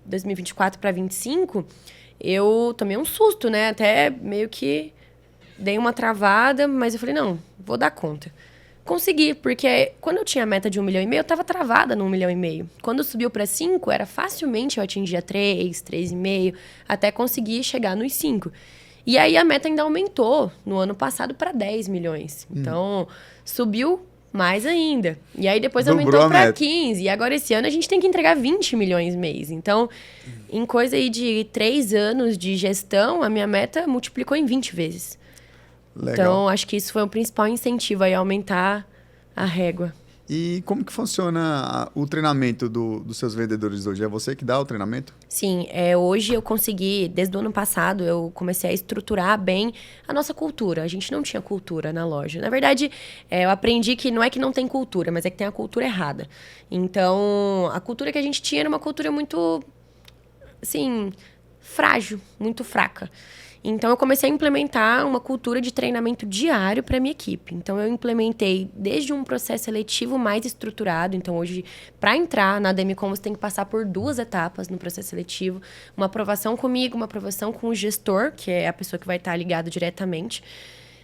2024 para 2025... eu tomei um susto, né? Até meio que dei uma travada, mas eu falei, não, vou dar conta. Consegui, porque quando eu tinha a meta de 1,5 milhão, eu estava travada no 1,5 milhão. Quando subiu para 5, era facilmente eu atingia 3,5, até conseguir chegar nos 5. E aí a meta ainda aumentou no ano passado para 10 milhões. Então, subiu mais ainda. E aí depois aumentou para 15. E agora esse ano a gente tem que entregar 20 milhões mês. Então, em coisa aí de 3 anos de gestão, a minha meta multiplicou em 20 vezes. Legal. Então, acho que isso foi o principal incentivo aí, aumentar a régua. E como que funciona o treinamento dos seus vendedores hoje? É você que dá o treinamento? Sim, hoje eu consegui, desde o ano passado, eu comecei a estruturar bem a nossa cultura. A gente não tinha cultura na loja. Na verdade, eu aprendi que não é que não tem cultura, mas é que tem a cultura errada. Então, a cultura que a gente tinha era uma cultura muito, assim, frágil, muito fraca. Então, eu comecei a implementar uma cultura de treinamento diário para a minha equipe. Então, eu implementei desde um processo seletivo mais estruturado. Então, hoje, para entrar na Demicon, você tem que passar por 2 etapas no processo seletivo. Uma aprovação comigo, uma aprovação com o gestor, que é a pessoa que vai estar ligado diretamente.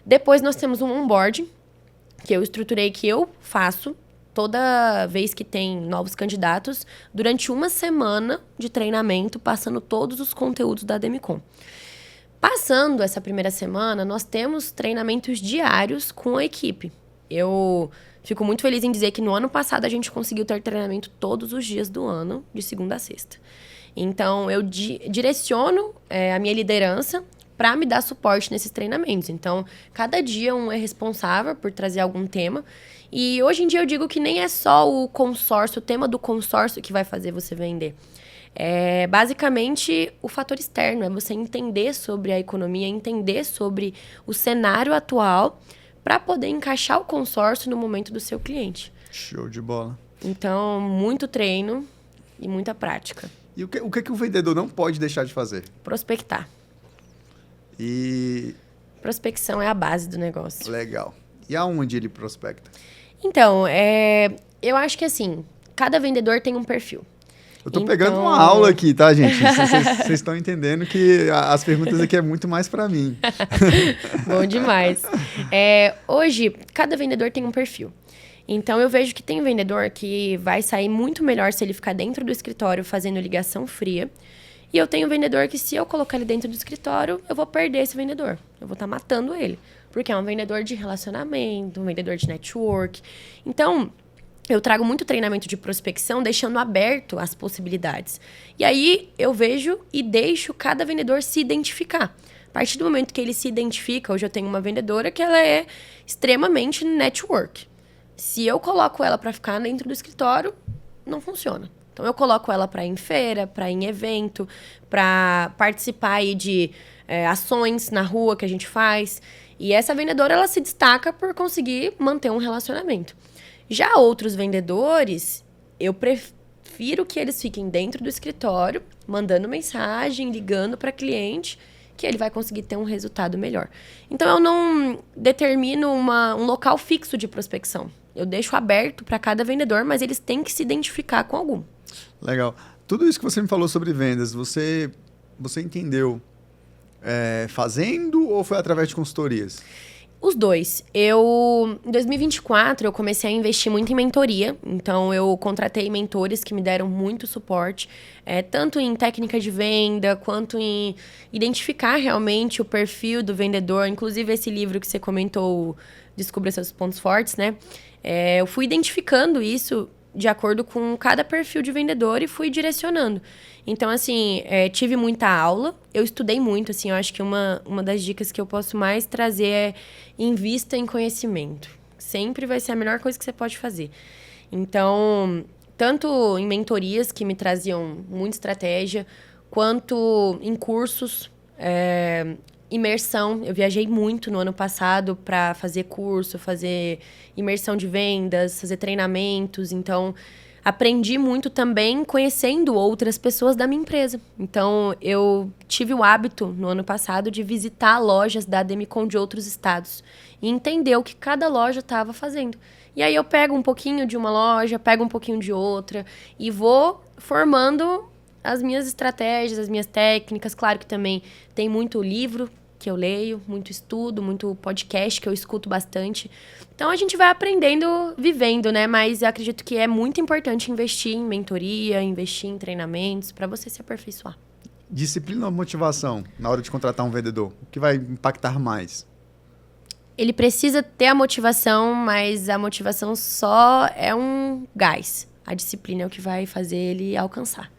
Depois, nós temos um onboarding, que eu estruturei, que eu faço toda vez que tem novos candidatos, durante uma semana de treinamento, passando todos os conteúdos da Ademicon. Passando essa primeira semana, nós temos treinamentos diários com a equipe. Eu fico muito feliz em dizer que no ano passado a gente conseguiu ter treinamento todos os dias do ano, de segunda a sexta. Então, eu direciono a minha liderança para me dar suporte nesses treinamentos. Então, cada dia um é responsável por trazer algum tema. E hoje em dia eu digo que nem é só o consórcio, o tema do consórcio que vai fazer você vender. É basicamente o fator externo, é você entender sobre a economia, entender sobre o cenário atual para poder encaixar o consórcio no momento do seu cliente. Show de bola. Então, muito treino e muita prática. E o que o vendedor não pode deixar de fazer? Prospectar. E... Prospecção é a base do negócio. Legal. E aonde ele prospecta? Então, eu acho que assim, cada vendedor tem um perfil. Eu tô pegando uma aula aqui, tá, gente? Vocês estão entendendo que as perguntas aqui é muito mais para mim. Bom demais. Hoje, cada vendedor tem um perfil. Então, eu vejo que tem vendedor que vai sair muito melhor se ele ficar dentro do escritório fazendo ligação fria. E eu tenho vendedor que, se eu colocar ele dentro do escritório, eu vou perder esse vendedor. Eu vou estar matando ele. Porque é um vendedor de relacionamento, um vendedor de network. Então, eu trago muito treinamento de prospecção, deixando aberto as possibilidades. E aí, eu vejo e deixo cada vendedor se identificar. A partir do momento que ele se identifica, hoje eu tenho uma vendedora que ela é extremamente network. Se eu coloco ela para ficar dentro do escritório, não funciona. Então, eu coloco ela para ir em feira, para ir em evento, para participar aí de ações na rua que a gente faz. E essa vendedora, ela se destaca por conseguir manter um relacionamento. Já outros vendedores, eu prefiro que eles fiquem dentro do escritório, mandando mensagem, ligando para cliente, que ele vai conseguir ter um resultado melhor. Então, eu não determino um local fixo de prospecção. Eu deixo aberto para cada vendedor, mas eles têm que se identificar com algum. Legal. Tudo isso que você me falou sobre vendas, você entendeu fazendo ou foi através de consultorias? Os dois. Em 2024, eu comecei a investir muito em mentoria. Então, eu contratei mentores que me deram muito suporte, tanto em técnica de venda, quanto em identificar realmente o perfil do vendedor. Inclusive, esse livro que você comentou, Descubra Seus Pontos Fortes, né? Eu fui identificando isso de acordo com cada perfil de vendedor e fui direcionando. Então, assim, tive muita aula, eu estudei muito, assim, eu acho que uma das dicas que eu posso mais trazer é invista em conhecimento. Sempre vai ser a melhor coisa que você pode fazer. Então, tanto em mentorias que me traziam muita estratégia, quanto em cursos, imersão. Eu viajei muito no ano passado para fazer curso, fazer imersão de vendas, fazer treinamentos. Então, aprendi muito também conhecendo outras pessoas da minha empresa. Então, eu tive o hábito, no ano passado, de visitar lojas da Ademicon de outros estados e entender o que cada loja estava fazendo. E aí, eu pego um pouquinho de uma loja, pego um pouquinho de outra e vou formando as minhas estratégias, as minhas técnicas. Claro que também tem muito livro que eu leio, muito estudo, muito podcast que eu escuto bastante. Então, a gente vai aprendendo, vivendo, né? Mas eu acredito que é muito importante investir em mentoria, investir em treinamentos, para você se aperfeiçoar. Disciplina ou motivação na hora de contratar um vendedor? O que vai impactar mais? Ele precisa ter a motivação, mas a motivação só é um gás. A disciplina é o que vai fazer ele alcançar.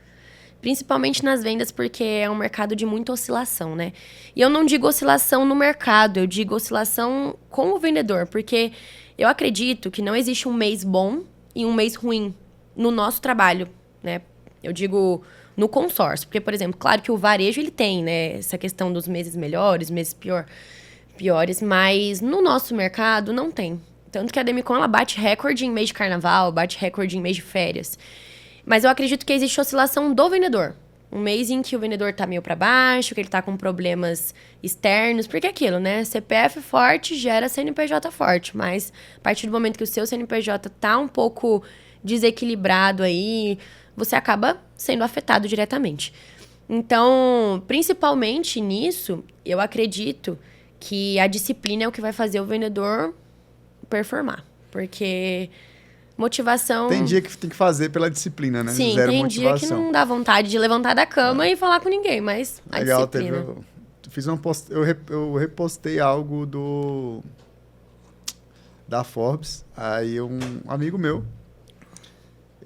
Principalmente nas vendas, porque é um mercado de muita oscilação, né? E eu não digo oscilação no mercado, eu digo oscilação com o vendedor, porque eu acredito que não existe um mês bom e um mês ruim no nosso trabalho, né? Eu digo no consórcio, porque, por exemplo, claro que o varejo ele tem, né, essa questão dos meses melhores, meses piores, mas no nosso mercado não tem. Tanto que a Ademicon, ela bate recorde em mês de carnaval, bate recorde em mês de férias. Mas eu acredito que existe oscilação do vendedor. Um mês em que o vendedor tá meio para baixo, que ele tá com problemas externos. Porque é aquilo, né? CPF forte gera CNPJ forte. Mas a partir do momento que o seu CNPJ tá um pouco desequilibrado aí, você acaba sendo afetado diretamente. Então, principalmente nisso, eu acredito que a disciplina é o que vai fazer o vendedor performar. Porque Motivação... Tem dia que tem que fazer pela disciplina, né? Sim, Zero tem motivação. dia que não dá vontade de levantar da cama e falar com ninguém, mas a Legal, disciplina. Eu repostei algo da Forbes, aí um amigo meu,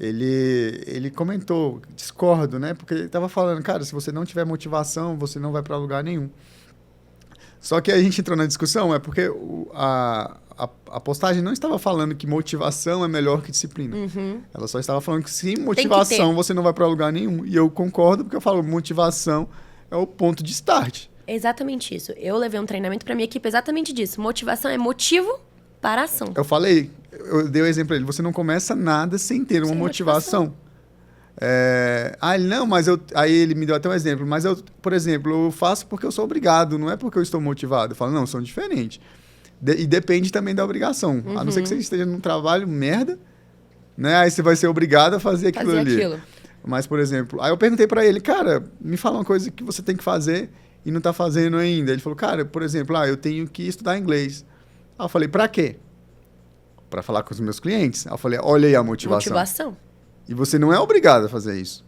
ele comentou, discordo, né? Porque ele tava falando, cara, se você não tiver motivação, você não vai para lugar nenhum. Só que a gente entrou na discussão, porque a postagem não estava falando que motivação é melhor que disciplina. Ela só estava falando que sem motivação você não vai para lugar nenhum. E eu concordo, porque eu falo, motivação é o ponto de start. Exatamente isso. Eu levei um treinamento para minha equipe exatamente disso. Motivação é motivo para a ação. Eu falei, eu dei o exemplo para ele, você não começa nada sem ter uma motivação. Aí ele me deu até um exemplo, mas por exemplo, eu faço porque eu sou obrigado, não é porque eu estou motivado. Eu falo, não, são diferentes. E depende também da obrigação. A não ser que você esteja num trabalho merda, né? Aí você vai ser obrigado a fazer aquilo ali. Mas, por exemplo, aí eu perguntei para ele, cara, me fala uma coisa que você tem que fazer e não tá fazendo ainda. Ele falou, cara, por exemplo, eu tenho que estudar inglês. Aí eu falei, pra quê? Pra falar com os meus clientes. Aí eu falei, olha aí a motivação. E você não é obrigado a fazer isso.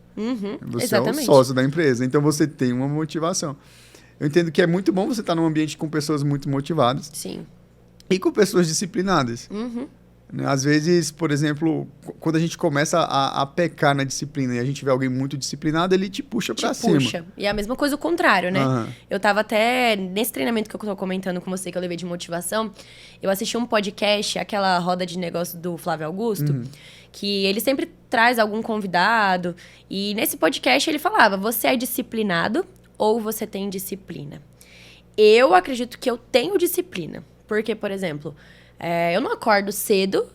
Você exatamente. é o sócio da empresa, então você tem uma motivação. Eu entendo que é muito bom você estar num ambiente com pessoas muito motivadas. Sim. E com pessoas disciplinadas. Às vezes, por exemplo, quando a gente começa a pecar na disciplina e a gente vê alguém muito disciplinado, ele te puxa pra cima. E é a mesma coisa o contrário, né? Eu tava até, nesse treinamento que eu tô comentando com você, que eu levei de motivação, eu assisti um podcast, aquela roda de negócio do Flávio Augusto, que ele sempre traz algum convidado, e nesse podcast ele falava, você é disciplinado ou você tem disciplina? Eu acredito que eu tenho disciplina, porque, por exemplo... eu não acordo cedo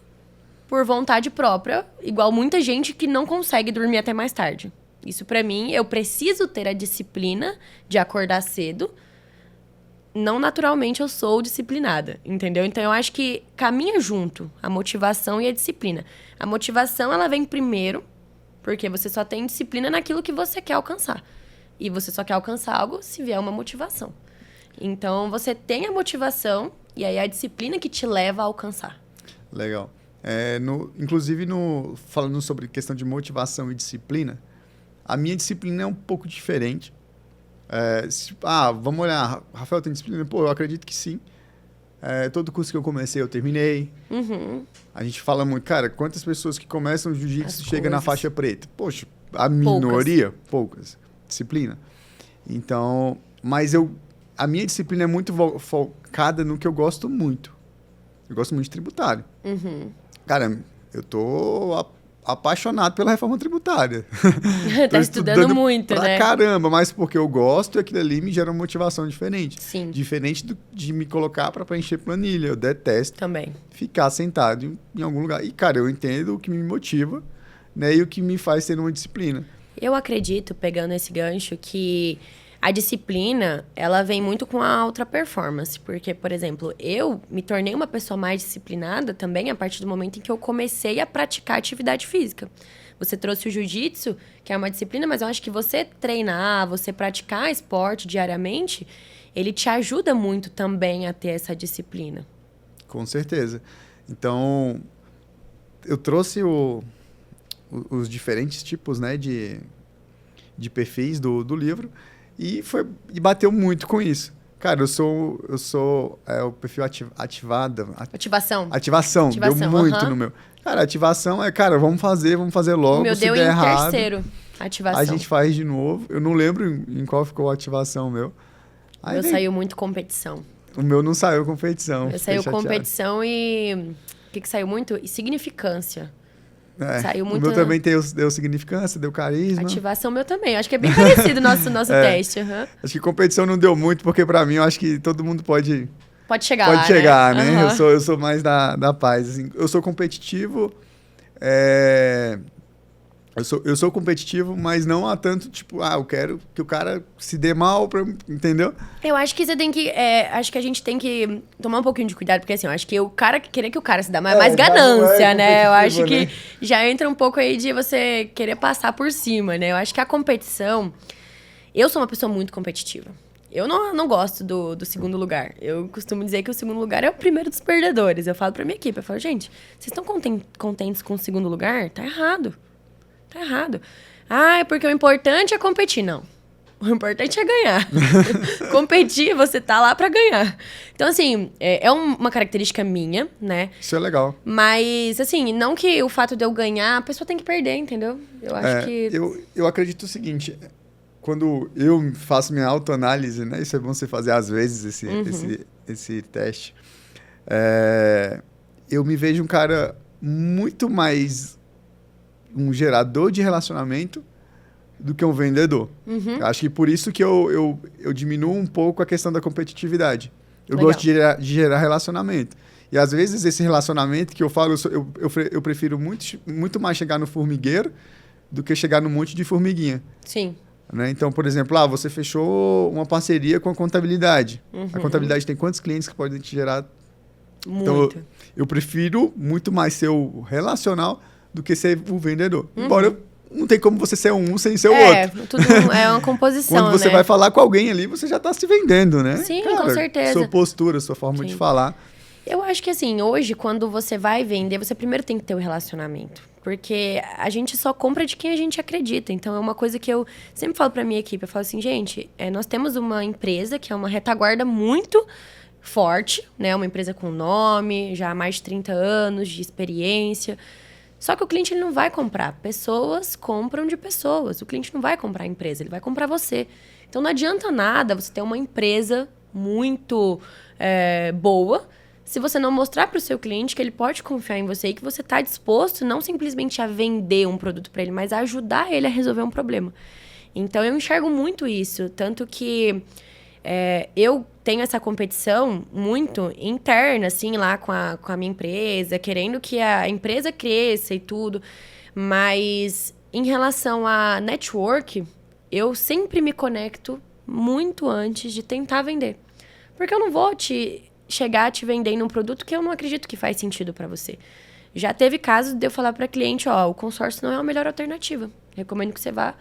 por vontade própria, igual muita gente que não consegue dormir até mais tarde. Isso pra mim, eu preciso ter a disciplina de acordar cedo. Não naturalmente eu sou disciplinada, entendeu? Então eu acho que caminha junto a motivação e a disciplina. A motivação, ela vem primeiro, porque você só tem disciplina naquilo que você quer alcançar. E você só quer alcançar algo se vier uma motivação. Então você tem a motivação... E aí a disciplina que te leva a alcançar. Legal. Inclusive, falando sobre questão de motivação e disciplina, a minha disciplina é um pouco diferente. Vamos olhar, Rafael tem disciplina? Pô, eu acredito que sim. Todo curso que eu comecei, eu terminei. A gente fala muito, cara, quantas pessoas que começam jiu-jitsu chegam na faixa preta? Poxa, a minoria, poucas. Disciplina. Então, mas a minha disciplina é muito focada no que eu gosto muito. Eu gosto muito de tributário. Cara, eu tô apaixonado pela reforma tributária. Tá estudando muito, né? Caramba, mas porque eu gosto e aquilo ali me gera uma motivação diferente. Sim. Diferente de me colocar para preencher planilha. Eu detesto também ficar sentado em algum lugar. E, cara, eu entendo o que me motiva, né? E o que me faz ter uma disciplina. Eu acredito, pegando esse gancho, que... A disciplina, ela vem muito com a outra performance. Porque, por exemplo, eu me tornei uma pessoa mais disciplinada também a partir do momento em que eu comecei a praticar atividade física. Você trouxe o jiu-jitsu, que é uma disciplina, mas eu acho que você treinar, você praticar esporte diariamente, ele te ajuda muito também a ter essa disciplina. Com certeza. Então, eu trouxe os diferentes tipos, né, de perfis do livro. E bateu muito com isso. Cara, eu sou o perfil ativado. Ativação. Deu muito no meu. Cara, ativação cara, vamos fazer logo. O meu deu em terceiro, ativação. A gente faz de novo. Eu não lembro em qual ficou a ativação meu. O meu saiu muito competição. O meu não saiu competição. Eu saiu competição e... O que saiu muito? E significância. Saiu muito... O meu também deu significância, deu carisma. Ativação, meu também. Acho que é bem parecido o nosso teste. Acho que competição não deu muito, porque pra mim, eu acho que todo mundo pode chegar lá, Pode chegar, né? Eu sou mais da paz. Assim. Eu sou competitivo. Eu sou competitivo, mas não há tanto, tipo, eu quero que o cara se dê mal, entendeu? Eu acho que você tem que... acho que a gente tem que tomar um pouquinho de cuidado, porque assim, eu acho que querer que o cara se dê mal é mais ganância, né? Eu acho que já entra um pouco aí de você querer passar por cima, né? Eu acho que a competição... Eu sou uma pessoa muito competitiva. eu não gosto do segundo lugar. Eu costumo dizer que o segundo lugar é o primeiro dos perdedores. Eu falo pra minha equipe, eu falo, gente, vocês estão contentes com o segundo lugar? Tá errado. Tá errado. Ah, é porque o importante é competir. Não. O importante é ganhar. Competir, você tá lá pra ganhar. Então, assim, é uma característica minha, né? Isso é legal. Mas, assim, não que o fato de eu ganhar, a pessoa tem que perder, entendeu? Eu acho que... Eu acredito o seguinte, quando eu faço minha autoanálise, né? Isso é bom você fazer às vezes, esse teste. Eu me vejo um cara muito mais um gerador de relacionamento do que um vendedor. Acho que por isso que eu diminuo um pouco a questão da competitividade. Eu Legal. gosto de gerar relacionamento. E às vezes esse relacionamento que eu falo, eu prefiro muito mais chegar no formigueiro do que chegar no monte de formiguinha. Sim. Né? Então, por exemplo, você fechou uma parceria com a contabilidade. A contabilidade tem quantos clientes que podem te gerar? Muito. Então, eu prefiro muito mais ser o relacional do que ser o vendedor. Embora não tem como você ser um sem ser o outro. Tudo é uma composição, Quando você né? vai falar com alguém ali, você já está se vendendo, né? Sim, Cara, com certeza. Sua postura, sua forma de falar. Eu acho que, assim, hoje, quando você vai vender, você primeiro tem que ter o relacionamento. Porque a gente só compra de quem a gente acredita. Então, é uma coisa que eu sempre falo pra minha equipe. Eu falo assim, gente, nós temos uma empresa que é uma retaguarda muito forte, né? Uma empresa com nome, já há mais de 30 anos de experiência. Só que o cliente ele não vai comprar. Pessoas compram de pessoas. O cliente não vai comprar a empresa, ele vai comprar você. Então, não adianta nada você ter uma empresa muito boa se você não mostrar para o seu cliente que ele pode confiar em você e que você está disposto não simplesmente a vender um produto para ele, mas a ajudar ele a resolver um problema. Então, eu enxergo muito isso. Tanto que eu tenho essa competição muito interna, assim, lá com a minha empresa, querendo que a empresa cresça e tudo. Mas, em relação a network, eu sempre me conecto muito antes de tentar vender. Porque eu não vou chegar te vendendo um produto que eu não acredito que faz sentido para você. Já teve casos de eu falar para cliente, o consórcio não é a melhor alternativa. Recomendo que você vá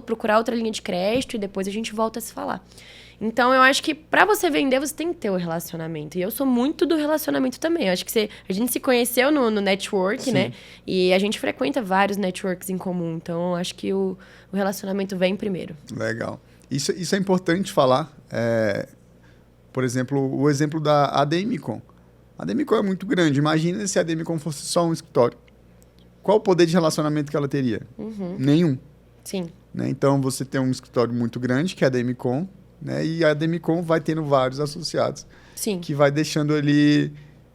procurar outra linha de crédito e depois a gente volta a se falar. Então, eu acho que para você vender, você tem que ter o relacionamento. E eu sou muito do relacionamento também. Eu acho que a gente se conheceu no network, Sim. né? E a gente frequenta vários networks em comum. Então, eu acho que o relacionamento vem primeiro. Legal. Isso é importante falar. Por exemplo, o exemplo da ADMcom. A ADMcom é muito grande. Imagina se a ADMcom fosse só um escritório. Qual o poder de relacionamento que ela teria? Nenhum. Sim. Né? Então, você tem um escritório muito grande, que é a ADMcom, né? E a ADMcom vai tendo vários associados. Sim. Que vai deixando ele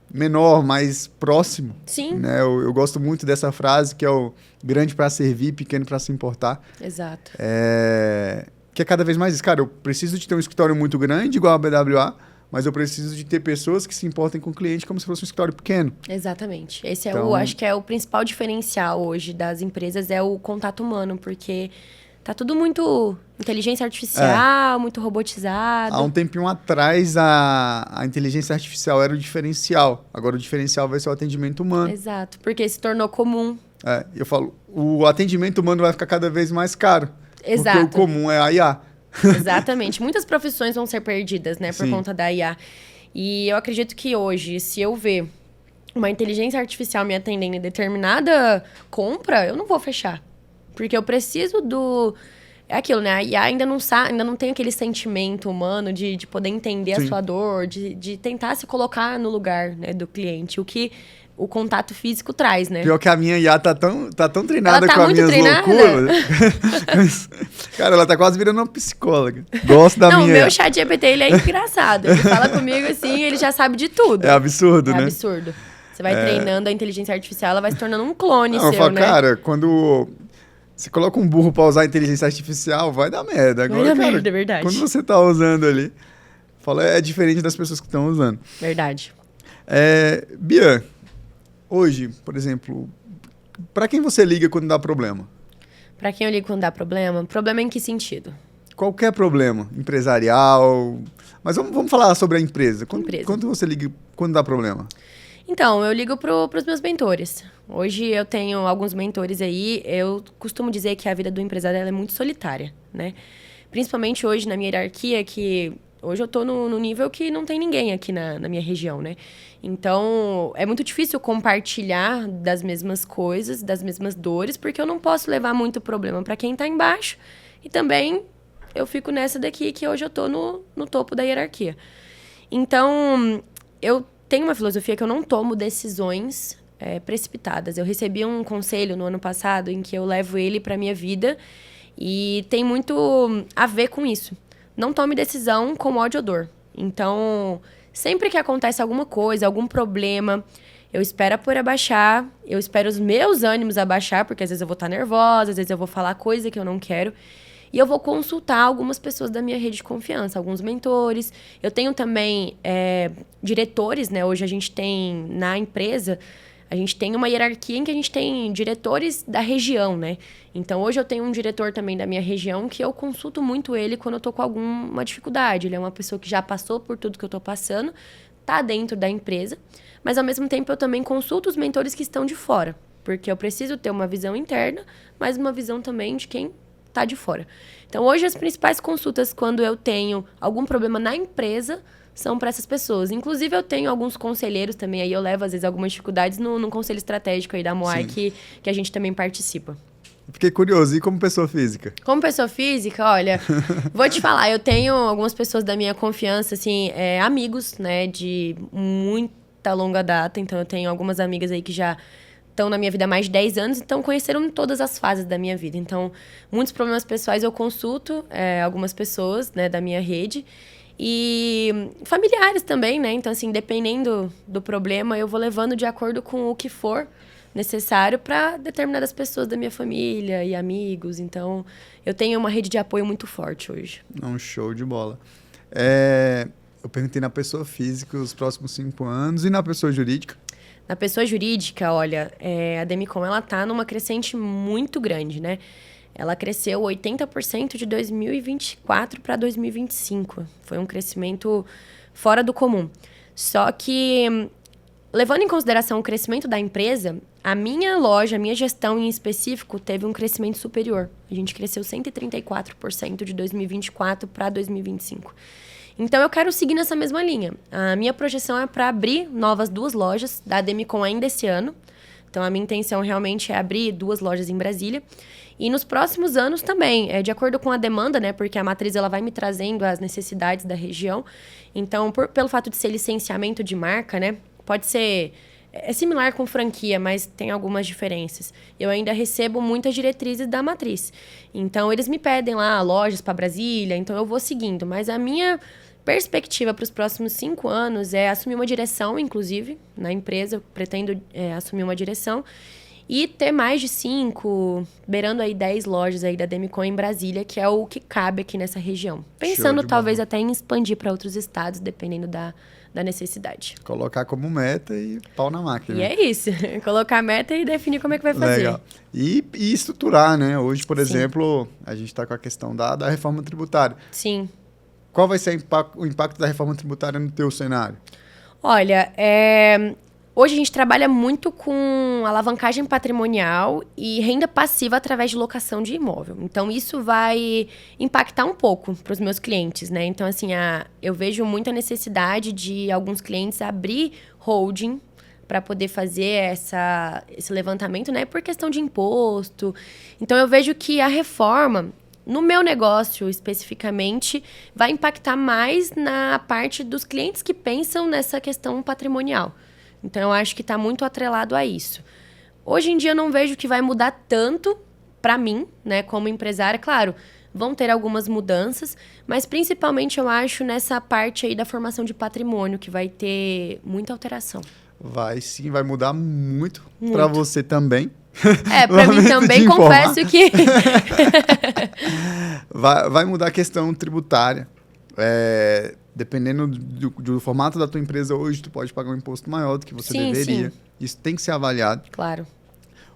menor, mais próximo. Sim. Né? Eu gosto muito dessa frase, que é o grande para servir, pequeno para se importar. Exato. Que é cada vez mais isso. Cara, eu preciso de ter um escritório muito grande, igual a BWA, mas eu preciso de ter pessoas que se importem com o cliente como se fosse um escritório pequeno. Exatamente. Esse Então, acho que é o principal diferencial hoje das empresas, é o contato humano, porque tá tudo muito inteligência artificial, muito robotizado. Há um tempinho atrás, a inteligência artificial era o diferencial. Agora o diferencial vai ser o atendimento humano. Exato, porque se tornou comum. Eu falo, o atendimento humano vai ficar cada vez mais caro. Exato. Porque o comum é a IA. Exatamente. Muitas profissões vão ser perdidas, né, por Sim. conta da IA. E eu acredito que hoje, se eu ver uma inteligência artificial me atendendo em determinada compra, eu não vou fechar. Porque eu preciso É aquilo, né? A IA ainda não tem aquele sentimento humano de poder entender Sim. a sua dor, de tentar se colocar no lugar, né, do cliente. O que o contato físico traz, né? Pior que a minha IA tá tão treinada Ela tá com as muito minhas treinada? loucuras. Cara, ela tá quase virando uma psicóloga. Gosto da Não, minha o meu IA. chat GPT, ele é engraçado. Ele fala comigo assim, ele já sabe de tudo. É absurdo, né? É absurdo. Você vai treinando a inteligência artificial, ela vai se tornando um clone Não, seu, eu falo, né? cara, quando você coloca um burro pra usar a inteligência artificial, vai dar merda. Agora, Vai dar cara, merda, é verdade. quando você tá usando ali, é diferente das pessoas que estão usando. Verdade. Bia, hoje, por exemplo, pra quem você liga quando dá problema? Pra quem eu ligo quando dá problema? Problema em que sentido? Qualquer problema, empresarial. Mas vamos falar sobre a empresa. Quando você liga quando dá problema? Então, eu ligo pros meus mentores. Hoje eu tenho alguns mentores aí. Eu costumo dizer que a vida do empresário ela é muito solitária, né? principalmente hoje na minha hierarquia, que hoje eu tô no nível que não tem ninguém aqui na minha região, né? Então, é muito difícil compartilhar das mesmas coisas, das mesmas dores, porque eu não posso levar muito problema para quem tá embaixo. E também eu fico nessa daqui, que hoje eu tô no topo da hierarquia. Então, eu tenho uma filosofia que eu não tomo decisões precipitadas. Eu recebi um conselho no ano passado em que eu levo ele para minha vida e tem muito a ver com isso. Não tome decisão com ódio ou dor. Então, sempre que acontece alguma coisa, algum problema, eu espero a poeira abaixar, eu espero os meus ânimos abaixar, porque às vezes eu vou estar nervosa, às vezes eu vou falar coisa que eu não quero. E eu vou consultar algumas pessoas da minha rede de confiança, alguns mentores. Eu tenho também diretores, né? Hoje a gente tem na empresa, a gente tem uma hierarquia em que a gente tem diretores da região, né? Então, hoje eu tenho um diretor também da minha região que eu consulto muito ele quando eu tô com alguma dificuldade. Ele é uma pessoa que já passou por tudo que eu tô passando, tá dentro da empresa, mas ao mesmo tempo eu também consulto os mentores que estão de fora, porque eu preciso ter uma visão interna, mas uma visão também de quem tá de fora. Então, hoje as principais consultas quando eu tenho algum problema na empresa são para essas pessoas. Inclusive, eu tenho alguns conselheiros também, aí eu levo, às vezes, algumas dificuldades no conselho estratégico aí da Moai, que a gente também participa. Fiquei curioso, e como pessoa física? Como pessoa física, olha, vou te falar, eu tenho algumas pessoas da minha confiança, assim, amigos, né, de muita longa data, então eu tenho algumas amigas aí que já estão na minha vida há mais de 10 anos, então conheceram todas as fases da minha vida. Então, muitos problemas pessoais eu consulto algumas pessoas, né, da minha rede, e familiares também, né? Então, assim, dependendo do problema, eu vou levando de acordo com o que for necessário para determinadas pessoas da minha família e amigos. Então, eu tenho uma rede de apoio muito forte hoje. Um show de bola. Eu perguntei na pessoa física os próximos 5 anos e na pessoa jurídica? Na pessoa jurídica, olha, a Demicon, ela tá numa crescente muito grande, né? Ela cresceu 80% de 2024 para 2025. Foi um crescimento fora do comum. Só que, levando em consideração o crescimento da empresa, a minha loja, a minha gestão em específico, teve um crescimento superior. A gente cresceu 134% de 2024 para 2025. Então, eu quero seguir nessa mesma linha. A minha projeção é para abrir novas 2 lojas da Demicon ainda esse ano. Então, a minha intenção realmente é abrir 2 lojas em Brasília. E nos próximos anos também, de acordo com a demanda, né? Porque a matriz ela vai me trazendo as necessidades da região. Então, pelo fato de ser licenciamento de marca, né? Pode ser... É similar com franquia, mas tem algumas diferenças. Eu ainda recebo muitas diretrizes da matriz. Então, eles me pedem lá lojas para Brasília, então eu vou seguindo. Mas a minha perspectiva para os próximos 5 anos é assumir uma direção, inclusive, na empresa. Eu pretendo assumir uma direção. E ter mais de 5, beirando aí 10 lojas aí da Demicon em Brasília, que é o que cabe aqui nessa região. Pensando talvez até em expandir para outros estados, dependendo da necessidade. Colocar como meta e pau na máquina. E é isso. Colocar a meta e definir como é que vai fazer. Legal. E estruturar, né? Hoje, por exemplo, a gente está com a questão da reforma tributária. Sim. Qual vai ser o impacto da reforma tributária no teu cenário? Olha, hoje a gente trabalha muito com alavancagem patrimonial e renda passiva através de locação de imóvel. Então, isso vai impactar um pouco para os meus clientes, né? Então, assim, eu vejo muita necessidade de alguns clientes abrir holding para poder fazer esse levantamento, né? Por questão de imposto. Então, eu vejo que a reforma, no meu negócio especificamente, vai impactar mais na parte dos clientes que pensam nessa questão patrimonial. Então, eu acho que está muito atrelado a isso. Hoje em dia, eu não vejo que vai mudar tanto para mim, né, como empresária. Claro, vão ter algumas mudanças, mas principalmente eu acho nessa parte aí da formação de patrimônio, que vai ter muita alteração. Vai sim, vai mudar muito. Para você também. Para mim também, confesso que... vai mudar a questão tributária. Dependendo do formato da tua empresa hoje, tu pode pagar um imposto maior do que você deveria. Sim. Isso tem que ser avaliado. Claro.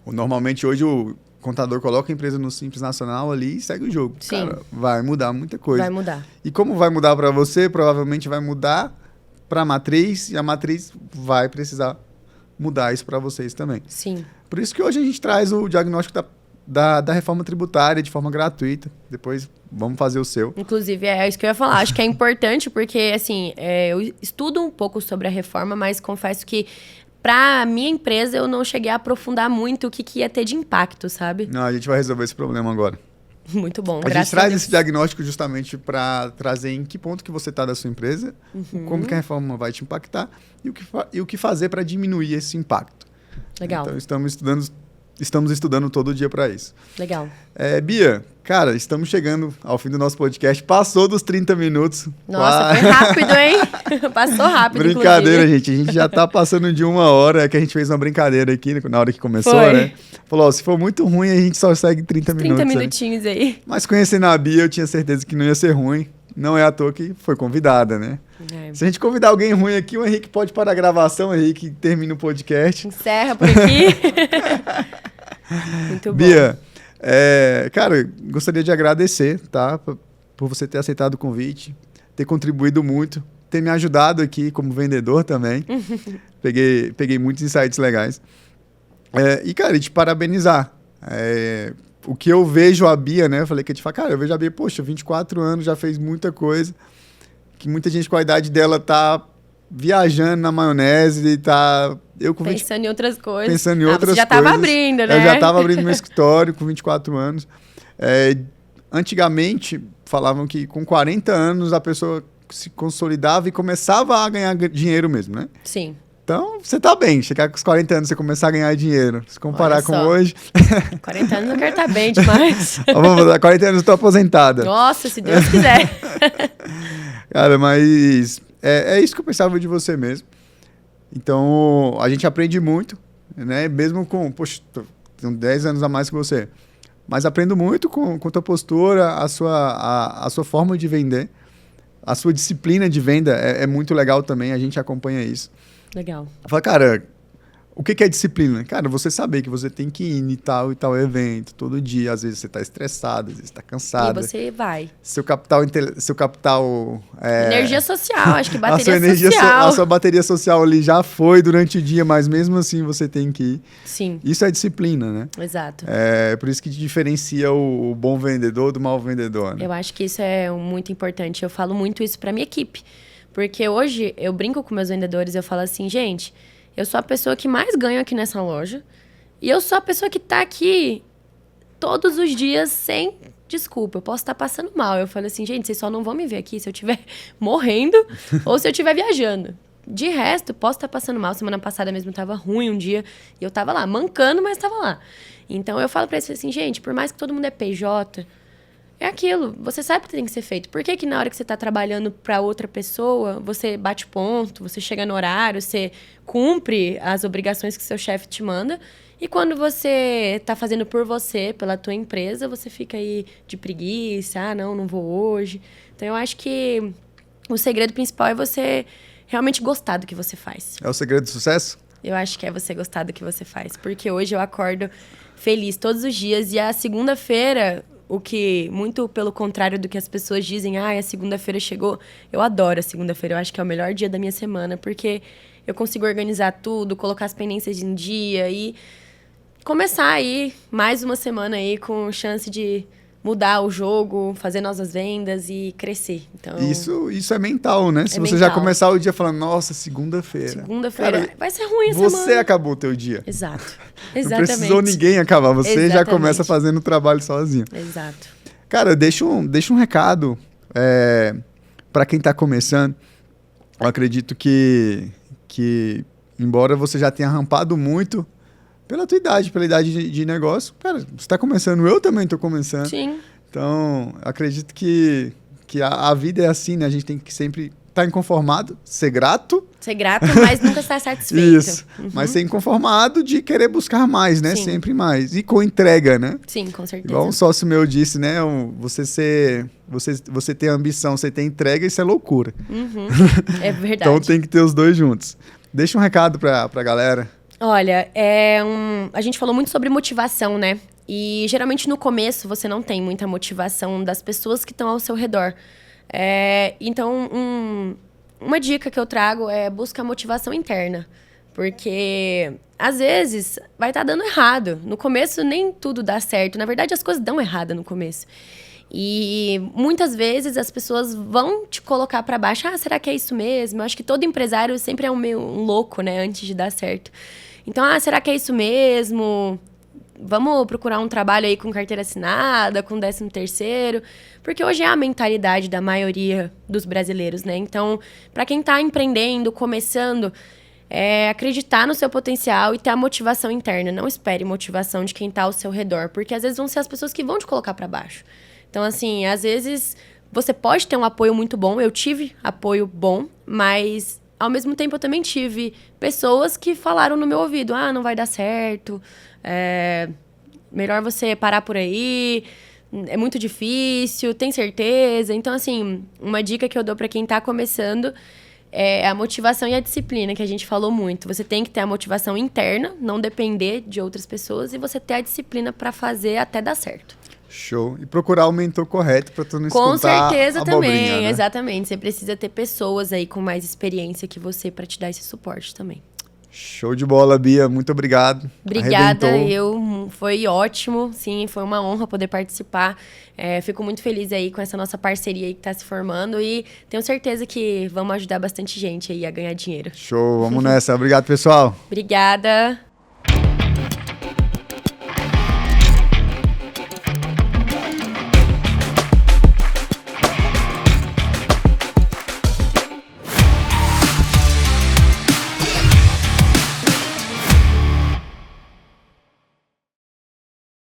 Normalmente, hoje, o contador coloca a empresa no Simples Nacional ali e segue o jogo. Sim. Cara, vai mudar muita coisa. Vai mudar. E como vai mudar para você, provavelmente vai mudar para a matriz, e a matriz vai precisar mudar isso para vocês também. Sim. Por isso que hoje a gente traz o diagnóstico da reforma tributária de forma gratuita. Depois vamos fazer o seu. Inclusive, é isso que eu ia falar. Acho que é importante porque, assim, eu estudo um pouco sobre a reforma, mas confesso que para minha empresa eu não cheguei a aprofundar muito o que ia ter de impacto, sabe? Não, a gente vai resolver esse problema agora. Muito bom, A gente traz esse diagnóstico justamente para trazer em que ponto que você está da sua empresa, como que a reforma vai te impactar e o que fazer para diminuir esse impacto. Legal. Então, estamos estudando todo dia para isso. Legal. Bia, cara, estamos chegando ao fim do nosso podcast. Passou dos 30 minutos. Nossa, foi rápido, hein? Passou rápido, Brincadeira, inclusive. gente. A gente já tá passando de 1 hora. É que a gente fez uma brincadeira aqui na hora que começou, Foi. né? Falou, ó, se for muito ruim, a gente só segue 30 minutos. 30 minutinhos aí. Mas conhecendo a Bia, eu tinha certeza que não ia ser ruim. Não é à toa que foi convidada, né? Se a gente convidar alguém ruim aqui, o Henrique pode parar a gravação, Henrique termina o podcast. Encerra por aqui. Muito bom. Bia, cara, gostaria de agradecer, tá? Por você ter aceitado o convite, ter contribuído muito, ter me ajudado aqui como vendedor também. Peguei muitos insights legais. E, cara, te parabenizar. O que eu vejo a Bia, né? Eu falei que eu te falo, cara, eu vejo a Bia, poxa, 24 anos, já fez muita coisa. Que muita gente com a idade dela tá viajando na maionese e tá... Pensando em outras coisas. Pensando em outras você já coisas. Tava abrindo, né? Eu já estava abrindo meu escritório com 24 anos. Antigamente, falavam que com 40 anos a pessoa se consolidava e começava a ganhar dinheiro mesmo, né? Sim. Então, você tá bem. Chegar com os 40 anos, você começar a ganhar dinheiro. Se comparar com hoje... 40 anos eu quero estar bem demais. Vamos lá, 40 anos eu tô aposentada. Nossa, se Deus quiser. Cara, mas é isso que eu pensava de você mesmo. Então, a gente aprende muito, né? Mesmo com... Poxa, tenho 10 anos a mais que você. Mas aprendo muito com a tua postura, a sua forma de vender. A sua disciplina de venda é muito legal também. A gente acompanha isso. Legal. Fala, cara, o que é disciplina? Cara, você saber que você tem que ir em tal e tal evento todo dia. Às vezes você está estressado, às vezes está cansado. E você vai. Seu capital energia social, acho que bateria a sua energia social. A sua bateria social ali já foi durante o dia, mas mesmo assim você tem que ir. Sim. Isso é disciplina, né? Exato. É por isso que diferencia o bom vendedor do mau vendedor, né? Eu acho que isso é muito importante. Eu falo muito isso para minha equipe. Porque hoje eu brinco com meus vendedores, eu falo assim, gente, eu sou a pessoa que mais ganha aqui nessa loja e eu sou a pessoa que tá aqui todos os dias sem desculpa. Eu posso estar passando mal. Eu falo assim, gente, vocês só não vão me ver aqui se eu estiver morrendo ou se eu estiver viajando. De resto, posso estar passando mal. Semana passada mesmo tava ruim um dia e eu tava lá, mancando, mas tava lá. Então eu falo pra eles assim, gente, por mais que todo mundo é PJ... É aquilo, você sabe o que tem que ser feito. Por que na hora que você está trabalhando para outra pessoa, você bate ponto, você chega no horário, você cumpre as obrigações que seu chefe te manda, e quando você está fazendo por você, pela tua empresa, você fica aí de preguiça, não vou hoje. Então eu acho que o segredo principal é você realmente gostar do que você faz. É o segredo do sucesso? Eu acho que é você gostar do que você faz, porque hoje eu acordo feliz todos os dias, e a segunda-feira... O que, muito pelo contrário do que as pessoas dizem, a segunda-feira chegou. Eu adoro a segunda-feira, eu acho que é o melhor dia da minha semana, porque eu consigo organizar tudo, colocar as pendências em dia e começar aí mais uma semana aí com chance de mudar o jogo, fazer novas vendas e crescer. Então, isso é mental, né? Se você mental. Já começar o dia falando, nossa, segunda-feira. Segunda-feira vai ser ruim a você semana. acabou o teu dia. Exato. Não Exatamente. precisou ninguém acabar, você Exatamente. já começa fazendo o trabalho sozinho. Exato. Cara, deixa um recado para quem está começando. Eu acredito que, embora você já tenha rampado muito, pela tua idade, pela idade de negócio, cara, você está começando, eu também estou começando. Sim. Então, acredito que a vida é assim, né? A gente tem que sempre estar inconformado, ser grato. Ser grato, mas nunca estar satisfeito. Isso, mas ser inconformado de querer buscar mais, né? Sim. Sempre mais. E com entrega, né? Sim, com certeza. Igual um sócio meu disse, né? Você ter ambição, você ter entrega, isso é loucura. É verdade. Então tem que ter os dois juntos. Deixa um recado pra galera. Olha, a gente falou muito sobre motivação, né? E geralmente no começo você não tem muita motivação das pessoas que estão ao seu redor. Então, uma dica que eu trago é buscar motivação interna. Porque, às vezes, vai estar dando errado. No começo, nem tudo dá certo. Na verdade, as coisas dão errado no começo. E muitas vezes as pessoas vão te colocar para baixo. Ah, será que é isso mesmo? Eu acho que todo empresário sempre é um louco, né? Antes de dar certo. Então, será que é isso mesmo? Vamos procurar um trabalho aí com carteira assinada, com 13º. Porque hoje é a mentalidade da maioria dos brasileiros, né? Então, para quem está empreendendo, começando, acreditar no seu potencial e ter a motivação interna. Não espere motivação de quem está ao seu redor, porque às vezes vão ser as pessoas que vão te colocar para baixo. Então, assim, às vezes você pode ter um apoio muito bom. Eu tive apoio bom, mas ao mesmo tempo eu também tive pessoas que falaram no meu ouvido: não vai dar certo, melhor você parar por aí, é muito difícil, tem certeza? Então, assim, uma dica que eu dou para quem tá começando é a motivação e a disciplina, que a gente falou muito. Você tem que ter a motivação interna, não depender de outras pessoas, e você ter a disciplina para fazer até dar certo. Show. E procurar o mentor correto para tu não Com escutar certeza também, né? exatamente. Você precisa ter pessoas aí com mais experiência que você para te dar esse suporte também. Show de bola, Bia. Muito obrigado. Obrigada, Arrebentou. Foi ótimo, sim, foi uma honra poder participar. Fico muito feliz aí com essa nossa parceria aí que está se formando e tenho certeza que vamos ajudar bastante gente aí a ganhar dinheiro. Show, vamos nessa. Obrigado, pessoal. Obrigada.